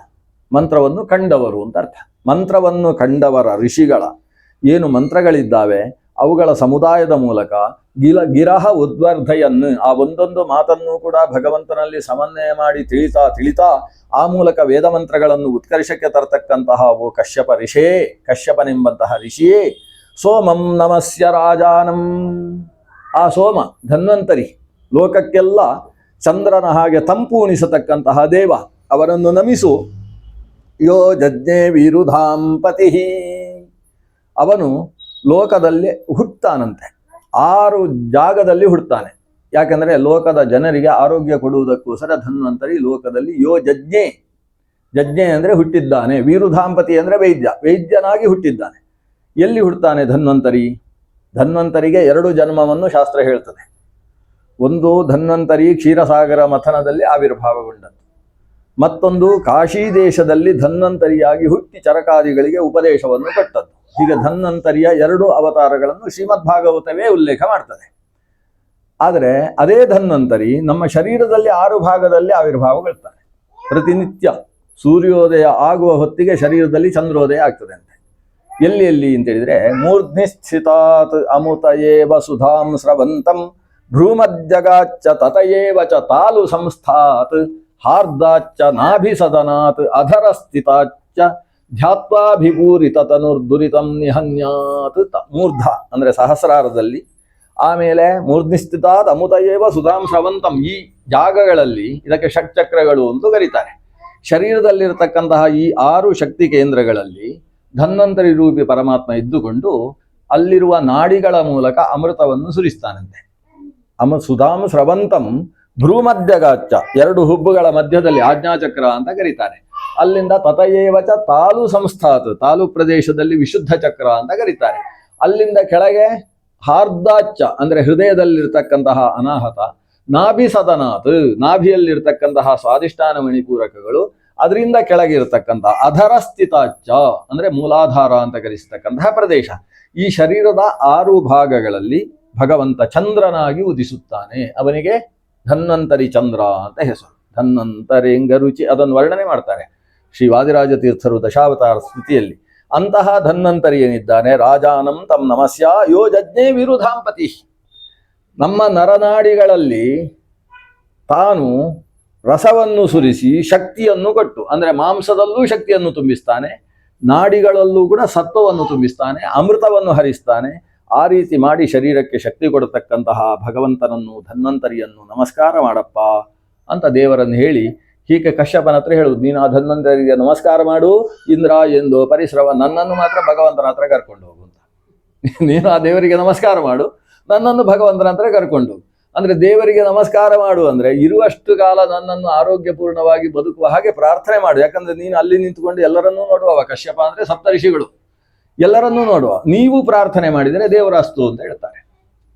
ಮಂತ್ರವನ್ನು ಕಂಡವರು ಅಂತ ಅರ್ಥ. ಮಂತ್ರವನ್ನು ಕಂಡವರ ಋಷಿಗಳ ಏನು ಮಂತ್ರಗಳಿದ್ದಾವೆ ಅವುಗಳ ಸಮುದಾಯದ ಮೂಲಕ ಗಿರಹ ಉದ್ವರ್ಧಯನ್ನು ಆ ಒಂದೊಂದು ಮಾತನ್ನು ಕೂಡ ಭಗವಂತನಲ್ಲಿ ಸಮನ್ವಯ ಮಾಡಿ ತಿಳಿತಾ ಆ ಮೂಲಕ ವೇದ ಮಂತ್ರಗಳನ್ನು ಉತ್ಕರ್ಷಕ್ಕೆ ತರತಕ್ಕಂತಹ ಓ ಕಶ್ಯಪ ಋಷೇ, ಕಶ್ಯಪನೆಂಬಂತಹ ಋಷಿಯೇ, ಸೋಮಂ ನಮಸ್ಯ ರಾಜಾನಂ. ಆ ಸೋಮ ಧನ್ವಂತರಿ, ಲೋಕಕ್ಕೆಲ್ಲ ಚಂದ್ರನ ಹಾಗೆ ತಂಪು ಉಣಿಸತಕ್ಕಂತಹ ದೇವ, ಅವರನ್ನು ನಮಿಸು. ಯೋ ಜಜ್ಞೆ ವಿರುಧಾಂಪತಿ. ಅವನು ಲೋಕದಲ್ಲಿ ಹುಟ್ಟುತ್ತಾನಂತೆ, 6 ಜಾಗದಲ್ಲಿ ಹುಟ್ಟುತ್ತಾನೆ. ಯಾಕಂದರೆ ಲೋಕದ ಜನರಿಗೆ ಆರೋಗ್ಯ ಕೊಡುವುದಕ್ಕೋಸ್ಕರ ಧನ್ವಂತರಿ ಲೋಕದಲ್ಲಿ ಯೋ ಜಜ್ಞೆ ಅಂದರೆ ಹುಟ್ಟಿದ್ದಾನೆ, ವಿರುಧಾಂಪತಿ ಅಂದರೆ ವೈದ್ಯನಾಗಿ ಹುಟ್ಟಿದ್ದಾನೆ. ಎಲ್ಲಿ ಹುಟ್ಟುತ್ತಾನೆ ಧನ್ವಂತರಿ? ಧನ್ವಂತರಿಗೆ 2 ಜನ್ಮವನ್ನು ಶಾಸ್ತ್ರ ಹೇಳ್ತದೆ. ಒಂದು ಧನ್ವಂತರಿ ಕ್ಷೀರಸಾಗರ ಮಥನದಲ್ಲಿ ಆವಿರ್ಭಾವಗೊಂಡದ್ದು, ಮತ್ತೊಂದು ಕಾಶಿ ದೇಶದಲ್ಲಿ ಧನ್ವಂತರಿಯಾಗಿ ಹುಟ್ಟಿ ಚರಕಾದಿಗಳಿಗೆ ಉಪದೇಶವನ್ನು ಕೊಟ್ಟದ್ದು. ಹೀಗೆ ಧನ್ವಂತರಿಯ 2 ಅವತಾರಗಳನ್ನು ಶ್ರೀಮದ್ ಭಾಗವತವೇ ಉಲ್ಲೇಖ ಮಾಡ್ತದೆ. ಆದರೆ ಅದೇ ಧನ್ವಂತರಿ ನಮ್ಮ ಶರೀರದಲ್ಲಿ 6 ಭಾಗದಲ್ಲಿ ಆವಿರ್ಭಾವಗೊಳ್ತಾನೆ. ಪ್ರತಿನಿತ್ಯ ಸೂರ್ಯೋದಯ ಆಗುವ ಹೊತ್ತಿಗೆ ಶರೀರದಲ್ಲಿ ಚಂದ್ರೋದಯ ಆಗ್ತದೆ ಅಂತೆ. ಎಲ್ಲಿ ಅಂತೇಳಿದ್ರೆ, ಮೂರ್ಧ್ನಿಸ್ಥಿತಾತ್ ಅಮುತಯೇವ ಸುಧಾಂ ಸ್ರವಂತಂ ಭ್ರೂಮಜ್ಜಗಾಚ್ಚ ತತಯೇವ ಚ ತಾಲು ಸಂಸ್ಥಾತ್ ಹಾರ್ದಾಚ್ಚ ನಾಭಿಸದನಾತ್ ಅಧರಸ್ಥಿತಾಚ್ಚ ಧ್ಯಾತ್ವಾಭಿಭೂರಿತ ತನುರ್ದುರಿತಂ ನಿಹನ್ಯಾತ್. ಮೂರ್ಧ ಅಂದರೆ ಸಹಸ್ರಾರದಲ್ಲಿ, ಆಮೇಲೆ ಮೂರ್ಧ್ನಿಸ್ಥಿತಾತ್ ಅಮುತಯೇವ ಸುಧಾಂ ಸ್ರವಂತಂ. ಈ ಜಾಗಗಳಲ್ಲಿ ಇದಕ್ಕೆ ಷಟ್ಚಕ್ರಗಳು ಅಂತ ಕರೀತಾರೆ. ಶರೀರದಲ್ಲಿರತಕ್ಕಂತಹ ಈ 6 ಶಕ್ತಿ ಕೇಂದ್ರಗಳಲ್ಲಿ ಧನ್ವಂತರಿ ರೂಪಿ ಪರಮಾತ್ಮ ಇದ್ದುಕೊಂಡು ಅಲ್ಲಿರುವ ನಾಡಿಗಳ ಮೂಲಕ ಅಮೃತವನ್ನು ಸುರಿಸ್ತಾನಂತೆ. ಸುಧಾಂ ಸ್ರವಂತಂ ಭ್ರೂಮಧ್ಯಗಾಚ್ಚ, 2 ಹುಬ್ಬುಗಳ ಮಧ್ಯದಲ್ಲಿ ಆಜ್ಞಾಚಕ್ರ ಅಂತ ಕರೀತಾರೆ. ಅಲ್ಲಿಂದ ತತಯೇವಚ ತಾಲು ಸಂಸ್ಥಾತ್, ತಾಲು ಪ್ರದೇಶದಲ್ಲಿ ವಿಶುದ್ಧ ಚಕ್ರ ಅಂತ ಕರೀತಾರೆ. ಅಲ್ಲಿಂದ ಕೆಳಗೆ ಹಾರ್ದಾಚ್ಚ ಅಂದರೆ ಹೃದಯದಲ್ಲಿರ್ತಕ್ಕಂತಹ ಅನಾಹತ, ನಾಭಿ ಸದನಾತ್ ನಾಭಿಯಲ್ಲಿರ್ತಕ್ಕಂತಹ ಸ್ವಾದಿಷ್ಠಾನ ಮಣಿಪೂರಕಗಳು, ಅದರಿಂದ ಕೆಳಗೆ ಇರತಕ್ಕಂತಹ ಅಧರ ಸ್ಥಿತಾಚ್ಚ ಅಂದರೆ ಮೂಲಾಧಾರ ಅಂತ ಕರೆಸತಕ್ಕಂತಹ ಪ್ರದೇಶ. ಈ ಶರೀರದ 6 ಭಾಗಗಳಲ್ಲಿ ಭಗವಂತ ಚಂದ್ರನಾಗಿ ಉದಿಸುತ್ತಾನೆ. ಅವನಿಗೆ ಧನ್ವಂತರಿ ಚಂದ್ರ ಅಂತ ಹೆಸರು. ಧನ್ವಂತರೇಂಗ ರುಚಿ ಅದನ್ನು ವರ್ಣನೆ ಮಾಡ್ತಾರೆ ಶ್ರೀ ವಾದಿರಾಜ ತೀರ್ಥರು ದಶಾವತಾರ ಸ್ತುತಿಯಲ್ಲಿ. ಅಂತಹ ಧನ್ವಂತರಿ ಏನಿದ್ದಾನೆ, ರಾಜಾನಂ ತಂ ನಮಸ್ಯ ಯೋ ಜಜ್ಞೆ ವಿರುಧಾಂಪತಿ. ನಮ್ಮ ನರನಾಡಿಗಳಲ್ಲಿ ತಾನು ರಸವನ್ನು ಸುರಿಸಿ ಶಕ್ತಿಯನ್ನು ಕೊಟ್ಟು, ಅಂದರೆ ಮಾಂಸದಲ್ಲೂ ಶಕ್ತಿಯನ್ನು ತುಂಬಿಸ್ತಾನೆ, ನಾಡಿಗಳಲ್ಲೂ ಕೂಡ ಸತ್ವವನ್ನು ತುಂಬಿಸ್ತಾನೆ, ಅಮೃತವನ್ನು ಹರಿಸ್ತಾನೆ. ಆ ರೀತಿ ಮಾಡಿ ಶರೀರಕ್ಕೆ ಶಕ್ತಿ ಕೊಡತಕ್ಕಂತಹ ಭಗವಂತನನ್ನು, ಧನ್ವಂತರಿಯನ್ನು ನಮಸ್ಕಾರ ಮಾಡಪ್ಪ ಅಂತ ದೇವರನ್ನು ಹೇಳಿ ಹೀಗೆ ಕಶ್ಯಪನ ಹತ್ರ ಹೇಳುವುದು, ನೀನು ಆ ಧನ್ವಂತರಿಗೆ ನಮಸ್ಕಾರ ಮಾಡು ಇಂದ್ರ ಎಂದು ಪರಿಶ್ರವ, ನನ್ನನ್ನು ಮಾತ್ರ ಭಗವಂತನ ಹತ್ರ ಕರ್ಕೊಂಡು ಹೋಗು ಅಂತ. ನೀನು ಆ ದೇವರಿಗೆ ನಮಸ್ಕಾರ ಮಾಡು, ನನ್ನನ್ನು ಭಗವಂತನ ಹತ್ರ ಕರ್ಕೊಂಡು ಹೋಗು. ಅಂದರೆ ದೇವರಿಗೆ ನಮಸ್ಕಾರ ಮಾಡು ಅಂದರೆ ಇರುವಷ್ಟು ಕಾಲ ನನ್ನನ್ನು ಆರೋಗ್ಯಪೂರ್ಣವಾಗಿ ಬದುಕುವ ಹಾಗೆ ಪ್ರಾರ್ಥನೆ ಮಾಡು. ಯಾಕಂದರೆ ನೀನು ಅಲ್ಲಿ ನಿಂತುಕೊಂಡು ಎಲ್ಲರನ್ನೂ ನೋಡುವವ. ಕಶ್ಯಪ ಅಂದರೆ ಸಪ್ತಋಷಿಗಳು, ಎಲ್ಲರನ್ನೂ ನೋಡುವ. ನೀವು ಪ್ರಾರ್ಥನೆ ಮಾಡಿದರೆ ದೇವರಾಸ್ತು ಅಂತ ಹೇಳ್ತಾರೆ.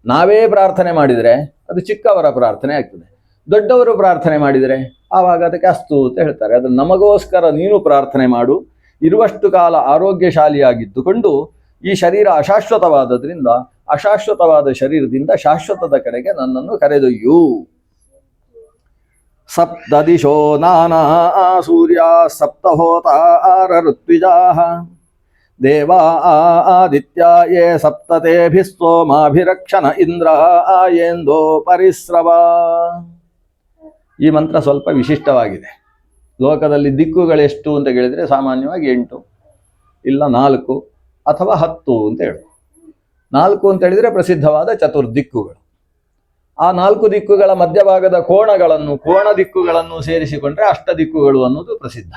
ನಾವೇ ಪ್ರಾರ್ಥನೆ ಮಾಡಿದರೆ ಅದು ಚಿಕ್ಕವರ ಪ್ರಾರ್ಥನೆ ಆಗ್ತದೆ, ದೊಡ್ಡವರು ಪ್ರಾರ್ಥನೆ ಮಾಡಿದರೆ ಆವಾಗ ಅದಕ್ಕೆ ಅಸ್ತು ಅಂತ ಹೇಳ್ತಾರೆ. ಅದು ನಮಗೋಸ್ಕರ ನೀನು ಪ್ರಾರ್ಥನೆ ಮಾಡು, ಇರುವಷ್ಟು ಕಾಲ ಆರೋಗ್ಯಶಾಲಿಯಾಗಿದ್ದುಕೊಂಡು ಈ ಶರೀರ ಅಶಾಶ್ವತವಾದದ್ರಿಂದ ಅಶಾಶ್ವತವಾದ ಶರೀರದಿಂದ ಶಾಶ್ವತದ ಕಡೆಗೆ ನನ್ನನ್ನು ಕರೆದೊಯ್ಯು. ಸಪ್ತದಿಶೋ ನಾನಾ ಸೂರ್ಯ ಸಪ್ತಹೋತಾರ ಋತ್ವಿಜಾಃ ದೇವಾ ಆದಿತ್ಯ ಯೇ ಸಪ್ತತೇಭಿಃ ಸೋಮಾಭಿರಕ್ಷಣ ಇಂದ್ರ ಆಯೇಂದೋ ಪರಿಸ್ರವ. ಈ ಮಂತ್ರ ಸ್ವಲ್ಪ ವಿಶಿಷ್ಟವಾಗಿದೆ. ಲೋಕದಲ್ಲಿ ದಿಕ್ಕುಗಳೆಷ್ಟು ಅಂತ ಹೇಳಿದರೆ ಸಾಮಾನ್ಯವಾಗಿ 8 ಇಲ್ಲ 4 ಅಥವಾ 10 ಅಂತ ಹೇಳುದು. 4 ಅಂತ ಹೇಳಿದರೆ ಪ್ರಸಿದ್ಧವಾದ ಚತುರ್ದಿಕ್ಕುಗಳು. ಆ 4 ದಿಕ್ಕುಗಳ ಮಧ್ಯಭಾಗದ ಕೋಣ ದಿಕ್ಕುಗಳನ್ನು ಸೇರಿಸಿಕೊಂಡ್ರೆ ಅಷ್ಟ ದಿಕ್ಕುಗಳು ಅನ್ನೋದು ಪ್ರಸಿದ್ಧ.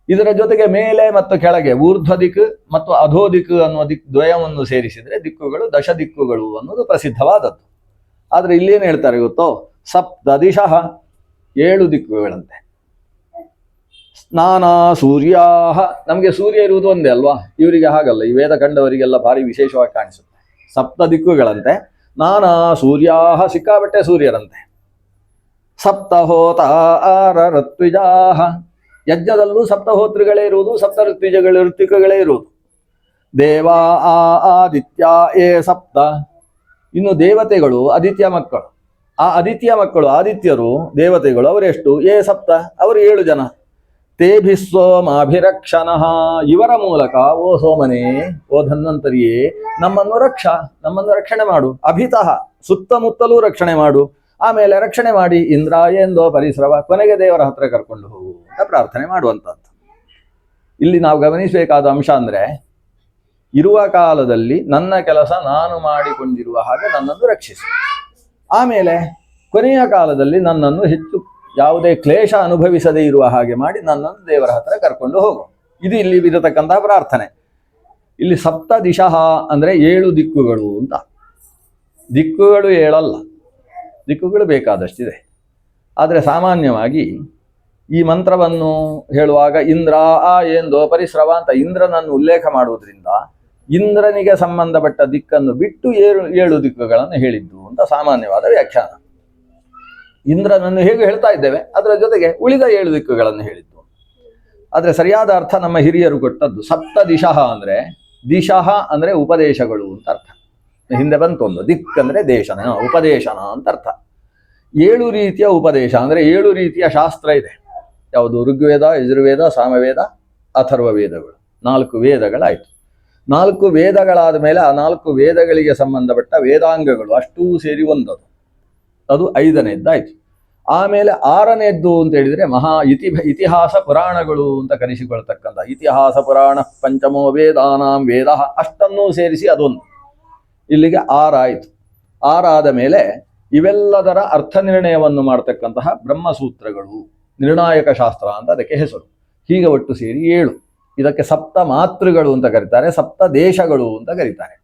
ಇದರ ಜೊತೆಗೆ ಮೇಲೆ ಮತ್ತು ಕೆಳಗೆ ಊರ್ಧ್ವ ದಿಕ್ಕು ಮತ್ತು ಅಧೋ ದಿಕ್ಕು ಅನ್ನುವ ದ್ವಯವನ್ನು ಸೇರಿಸಿದರೆ ದಿಕ್ಕುಗಳು ದಶ ದಿಕ್ಕುಗಳು ಅನ್ನೋದು ಪ್ರಸಿದ್ಧವಾದದ್ದು. ಆದರೆ ಇಲ್ಲೇನು ಹೇಳ್ತಾರೆ ಗೊತ್ತೋ, ಸಪ್ತದಿಶಃ 7 ದಿಕ್ಕುಗಳಂತೆ. ಸ್ನಾನ ಸೂರ್ಯಾಹ, ನಮಗೆ ಸೂರ್ಯ ಇರುವುದು ಒಂದೇ ಅಲ್ವಾ, ಇವರಿಗೆ ಹಾಗಲ್ಲ. ಈ ವೇದ ಕಂಡವರಿಗೆಲ್ಲ ಭಾರಿ ವಿಶೇಷವಾಗಿ ಕಾಣಿಸುತ್ತೆ. ಸಪ್ತ ದಿಕ್ಕುಗಳಂತೆ. ನಾನಾ ಸೂರ್ಯಾಹ, ಸಿಕ್ಕಾಬಟ್ಟೆ ಸೂರ್ಯರಂತೆ. ಸಪ್ತಹೋತಾರ ಋತ್ವಿಜಾಹ, ಯಜ್ಞದಲ್ಲೂ ಸಪ್ತಹೋತ್ರಿಗಳೇ ಇರುವುದು, ಸಪ್ತ ಋತ್ವಿಕಗಳೇ ಇರುವುದು. ದೇವಾ ಆದಿತ್ಯ ಏ ಸಪ್ತ, ಇನ್ನು ದೇವತೆಗಳು ಆದಿತ್ಯ ಮಕ್ಕಳು. ಆ ಆದಿತ್ಯರು ದೇವತೆಗಳು ಅವರೆಷ್ಟು? ಏ ಸಪ್ತ, ಅವರು 7 ಜನ. ತೇಭಿಸ್ಸೋಮಾಭಿರಕ್ಷಣಃ, ಇವರ ಮೂಲಕ ಓ ಸೋಮನೇ, ಓ ಧನ್ವಂತರಿಯೇ, ನಮ್ಮನ್ನು ರಕ್ಷಣೆ ಮಾಡು. ಅಭಿತಃ, ಸುತ್ತಮುತ್ತಲೂ ರಕ್ಷಣೆ ಮಾಡು. ಆಮೇಲೆ ರಕ್ಷಣೆ ಮಾಡಿ ಇಂದ್ರಾಯೇಂದೋ ಪರಿಸ್ರವ, ಕೊನೆಗೆ ದೇವರ ಹತ್ರ ಕರ್ಕೊಂಡು ಹೋಗು ಅಂತ ಪ್ರಾರ್ಥನೆ ಮಾಡುವಂಥದ್ದು. ಇಲ್ಲಿ ನಾವು ಗಮನಿಸಬೇಕಾದ ಅಂಶ ಅಂದರೆ, ಇರುವ ಕಾಲದಲ್ಲಿ ನನ್ನ ಕೆಲಸ ನಾನು ಮಾಡಿಕೊಂಡಿರುವ ಹಾಗೆ ನನ್ನನ್ನು ರಕ್ಷಿಸು. ಆಮೇಲೆ ಕೊನೆಯ ಕಾಲದಲ್ಲಿ ನನ್ನನ್ನು ಹೆಚ್ಚು ಯಾವುದೇ ಕ್ಲೇಶ ಅನುಭವಿಸದೇ ಇರುವ ಹಾಗೆ ಮಾಡಿ ನನ್ನನ್ನು ದೇವರ ಹತ್ರ ಕರ್ಕೊಂಡು ಹೋಗು. ಇದು ಇಲ್ಲಿ ಇರತಕ್ಕಂತಹ ಪ್ರಾರ್ಥನೆ. ಇಲ್ಲಿ ಸಪ್ತ ದಿಶಃ ಅಂದರೆ 7 ದಿಕ್ಕುಗಳು ಅಂತ. ದಿಕ್ಕುಗಳು 7 ಅಲ್ಲ, ದಿಕ್ಕುಗಳು ಬೇಕಾದಷ್ಟಿದೆ. ಆದರೆ ಸಾಮಾನ್ಯವಾಗಿ ಈ ಮಂತ್ರವನ್ನು ಹೇಳುವಾಗ ಇಂದ್ರ ಆಯೇಂದೋ ಪರಿಸ್ರವ ಅಂತ ಇಂದ್ರನನ್ನು ಉಲ್ಲೇಖ ಮಾಡುವುದರಿಂದ ಇಂದ್ರನಿಗೆ ಸಂಬಂಧಪಟ್ಟ ದಿಕ್ಕನ್ನು ಬಿಟ್ಟು 7 ದಿಕ್ಕುಗಳನ್ನು ಹೇಳಿದ್ದು ಅಂತ ಸಾಮಾನ್ಯವಾದ ವ್ಯಾಖ್ಯಾನ. ಇಂದ್ರನನ್ನು ಹೇಗೆ ಹೇಳ್ತಾ ಇದ್ದೇವೆ, ಅದರ ಜೊತೆಗೆ ಉಳಿದ 7 ದಿಕ್ಕುಗಳನ್ನು ಹೇಳಿದ್ದು. ಆದರೆ ಸರಿಯಾದ ಅರ್ಥ ನಮ್ಮ ಹಿರಿಯರು ಕೊಟ್ಟದ್ದು. ಸಪ್ತ ದಿಶಃ ಅಂದರೆ, ದಿಶಃ ಅಂದರೆ ಉಪದೇಶಗಳು ಅಂತ ಅರ್ಥ. ಹಿಂದೆ ಬಂತು ಒಂದು, ದಿಕ್ ಅಂದರೆ ದೇಶನ, ಉಪದೇಶನ ಅಂತ ಅರ್ಥ. 7 ರೀತಿಯ ಉಪದೇಶ ಅಂದರೆ 7 ರೀತಿಯ ಶಾಸ್ತ್ರ ಇದೆ. ಯಾವುದು? ಋಗ್ವೇದ, ಯಜುರ್ವೇದ, ಸಾಮವೇದ, ಅಥರ್ವ ವೇದಗಳು. 4 ವೇದಗಳಾಯಿತು. 4 ವೇದಗಳಾದ ಮೇಲೆ ಆ 4 ವೇದಗಳಿಗೆ ಸಂಬಂಧಪಟ್ಟ ವೇದಾಂಗಗಳು ಅಷ್ಟೂ ಸೇರಿ ಒಂದದು, ಅದು 5ನೇದ್ದಾಯಿತು. ಆಮೇಲೆ 6ನೇದ್ದು ಅಂತ ಹೇಳಿದರೆ ಇತಿಹಾಸ ಪುರಾಣಗಳು ಅಂತ ಕರೆಸಿಕೊಳ್ತಕ್ಕಂಥ ಇತಿಹಾಸ ಪುರಾಣ ಪಂಚಮೋ ವೇದಾನಾಂ ವೇದ, ಅಷ್ಟನ್ನೂ ಸೇರಿಸಿ ಅದೊಂದು. ಇಲ್ಲಿಗೆ 6 ಆಯಿತು. 6 ಆದ ಮೇಲೆ ಇವೆಲ್ಲದರ ಅರ್ಥ ನಿರ್ಣಯವನ್ನು ಮಾಡತಕ್ಕಂತಹ ಬ್ರಹ್ಮಸೂತ್ರಗಳು, ನಿರ್ಣಾಯಕ ಶಾಸ್ತ್ರ ಅಂತ ಅದಕ್ಕೆ ಹೆಸರು. ಹೀಗೆ ಒಟ್ಟು ಸೇರಿ 7. ಇದಕ್ಕೆ ಸಪ್ತ ಮಾತೃಗಳು ಅಂತ ಕರೀತಾರೆ, ಸಪ್ತ ದೇಶಗಳು ಅಂತ ಕರೀತಾರೆ.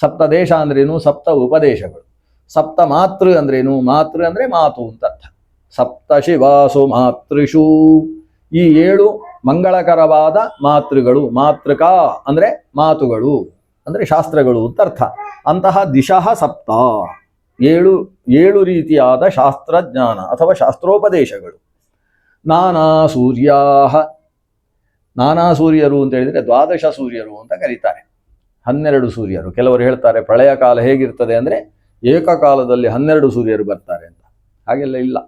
ಸಪ್ತ ದೇಶ ಅಂದ್ರೇನು? ಸಪ್ತ ಉಪದೇಶಗಳು. ಸಪ್ತ ಮಾತೃ ಅಂದ್ರೇನು? ಮಾತೃ ಅಂದರೆ ಮಾತು ಅಂತ ಅರ್ಥ. ಸಪ್ತ ಶಿವಾಸು ಮಾತೃಷು, ಈ 7 ಮಂಗಳಕರವಾದ ಮಾತೃಗಳು. ಮಾತೃಕಾ ಅಂದರೆ ಮಾತುಗಳು, ಅಂದರೆ ಶಾಸ್ತ್ರಗಳು ಅಂತ ಅರ್ಥ. ಅಂತಹ ದಿಶಃ ಸಪ್ತ, 7 ರೀತಿಯಾದ ಶಾಸ್ತ್ರಜ್ಞಾನ ಅಥವಾ ಶಾಸ್ತ್ರೋಪದೇಶಗಳು. ನಾನಾ ಸೂರ್ಯಾಹ, ನಾನಾ ಸೂರ್ಯರು ಅಂತ ಹೇಳಿದರೆ 12 ಸೂರ್ಯರು ಅಂತ ಕರೀತಾರೆ. 12 ಸೂರ್ಯರು. ಕೆಲವರು ಹೇಳ್ತಾರೆ ಪ್ರಳಯ ಕಾಲ ಹೇಗಿರ್ತದೆ ಅಂದರೆ ಏಕಕಾಲದಲ್ಲಿ 12 ಸೂರ್ಯರು ಬರ್ತಾರೆ ಅಂತ. ಹಾಗೆಲ್ಲ ಇಲ್ಲ.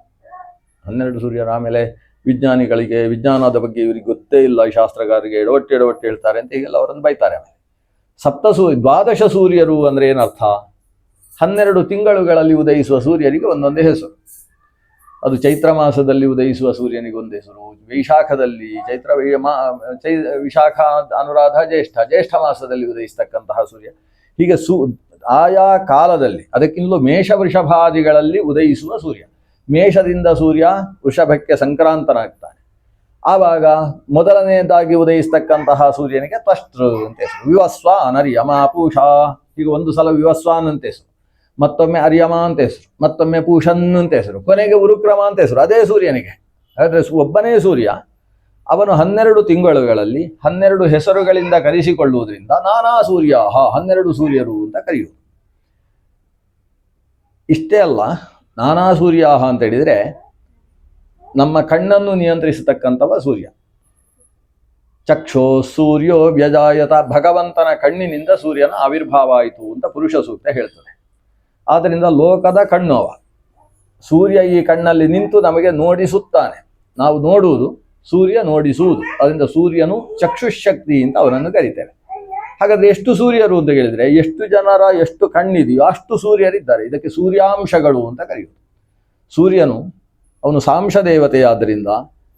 12 ಸೂರ್ಯರು. ಆಮೇಲೆ ವಿಜ್ಞಾನಿಗಳಿಗೆ ವಿಜ್ಞಾನದ ಬಗ್ಗೆ ಇವರಿಗೆ ಗೊತ್ತೇ ಇಲ್ಲ, ಈ ಶಾಸ್ತ್ರಗಾರರಿಗೆ ಎಡವಟ್ಟು ಹೇಳ್ತಾರೆ ಅಂತ ಹೀಗೆಲ್ಲ ಅವರನ್ನು ಬೈತಾರೆ. ಆಮೇಲೆ 12 ಸೂರ್ಯರು ಅಂದರೆ ಏನರ್ಥ? 12 ತಿಂಗಳುಗಳಲ್ಲಿ ಉದಯಿಸುವ ಸೂರ್ಯರಿಗೆ ಒಂದೊಂದೇ ಹೆಸರು. ಅದು ಚೈತ್ರ ಮಾಸದಲ್ಲಿ ಉದಯಿಸುವ ಸೂರ್ಯನಿಗೆ ಒಂದು ಹೆಸರು, ವೈಶಾಖದಲ್ಲಿ ವಿಶಾಖ, ಅನುರಾಧ, ಜ್ಯೇಷ್ಠ ಮಾಸದಲ್ಲಿ ಉದಯಿಸ್ತಕ್ಕಂತಹ ಸೂರ್ಯ. ಹೀಗೆ ಆಯಾ ಕಾಲದಲ್ಲಿ, ಅದಕ್ಕಿಂತಲೂ ಮೇಷ ವೃಷಭಾದಿಗಳಲ್ಲಿ ಉದಯಿಸುವ ಸೂರ್ಯ. ಮೇಷದಿಂದ ಸೂರ್ಯ ವೃಷಭಕ್ಕೆ ಸಂಕ್ರಾಂತನಾಗ್ತಾನೆ. ಆವಾಗ ಮೊದಲನೆಯದಾಗಿ ಉದಯಿಸ್ತಕ್ಕಂತಹ ಸೂರ್ಯನಿಗೆ ತ್ವಷ್ಟೃ ಅಂತ ಹೆಸರು. ವಿವಸ್ವಾನ್ ಅರ್ಯಮ ಪೂಷಾ, ಹೀಗೆ ಒಂದು ಸಲ ವಿವಸ್ವಾನ್ ಅಂತ ಹೆಸರು, ಮತ್ತೊಮ್ಮೆ ಅರ್ಯಮ ಅಂತ ಹೆಸರು, ಮತ್ತೊಮ್ಮೆ ಪೂಷನ್ ಅಂತ ಹೆಸರು, ಕೊನೆಗೆ ಉರುಕ್ರಮ ಅಂತ ಹೆಸರು. ಅದೇ ಸೂರ್ಯನಿಗೆ. ಆದರೆ ಒಬ್ಬನೇ ಸೂರ್ಯ, ಅವನು 12 ತಿಂಗಳುಗಳಲ್ಲಿ 12 ಹೆಸರುಗಳಿಂದ ಕರೆಸಿಕೊಳ್ಳುವುದರಿಂದ ನಾನಾ ಸೂರ್ಯ, 12 ಸೂರ್ಯರು ಅಂತ ಕರೆಯುವುದು. ಇಷ್ಟೇ ಅಲ್ಲ, ನಾನಾ ಸೂರ್ಯ ಅಂತ ಹೇಳಿದರೆ ನಮ್ಮ ಕಣ್ಣನ್ನು ನಿಯಂತ್ರಿಸತಕ್ಕಂಥವ ಸೂರ್ಯ. ಚಕ್ಷೋ ಸೂರ್ಯೋ ವ್ಯಜಾಯತ, ಭಗವಂತನ ಕಣ್ಣಿನಿಂದ ಸೂರ್ಯನ ಆವಿರ್ಭಾವ ಆಯಿತು ಅಂತ ಪುರುಷ ಸೂಕ್ತ ಹೇಳ್ತದೆ. ಆದ್ದರಿಂದ ಲೋಕದ ಕಣ್ಣು ಅವ. ಸೂರ್ಯ ಈ ಕಣ್ಣಲ್ಲಿ ನಿಂತು ನಮಗೆ ನೋಡಿಸುತ್ತಾನೆ. ನಾವು ನೋಡುವುದು ಸೂರ್ಯ ನೋಡಿಸುವುದು, ಅದರಿಂದ ಸೂರ್ಯನು ಚಕ್ಷುಶಕ್ತಿ ಅಂತ ಅವನನ್ನು ಕರೀತೇವೆ. ಹಾಗಾದ್ರೆ ಎಷ್ಟು ಸೂರ್ಯರು ಅಂತ ಹೇಳಿದ್ರೆ, ಎಷ್ಟು ಜನರ ಎಷ್ಟು ಕಣ್ಣಿದೆಯೋ ಅಷ್ಟು ಸೂರ್ಯರಿದ್ದಾರೆ. ಇದಕ್ಕೆ ಸೂರ್ಯಾಂಶಗಳು ಅಂತ ಕರೆಯುವುದು. ಸೂರ್ಯನು ಅವನು ಸಾಂಶ ದೇವತೆಯಾದ್ದರಿಂದ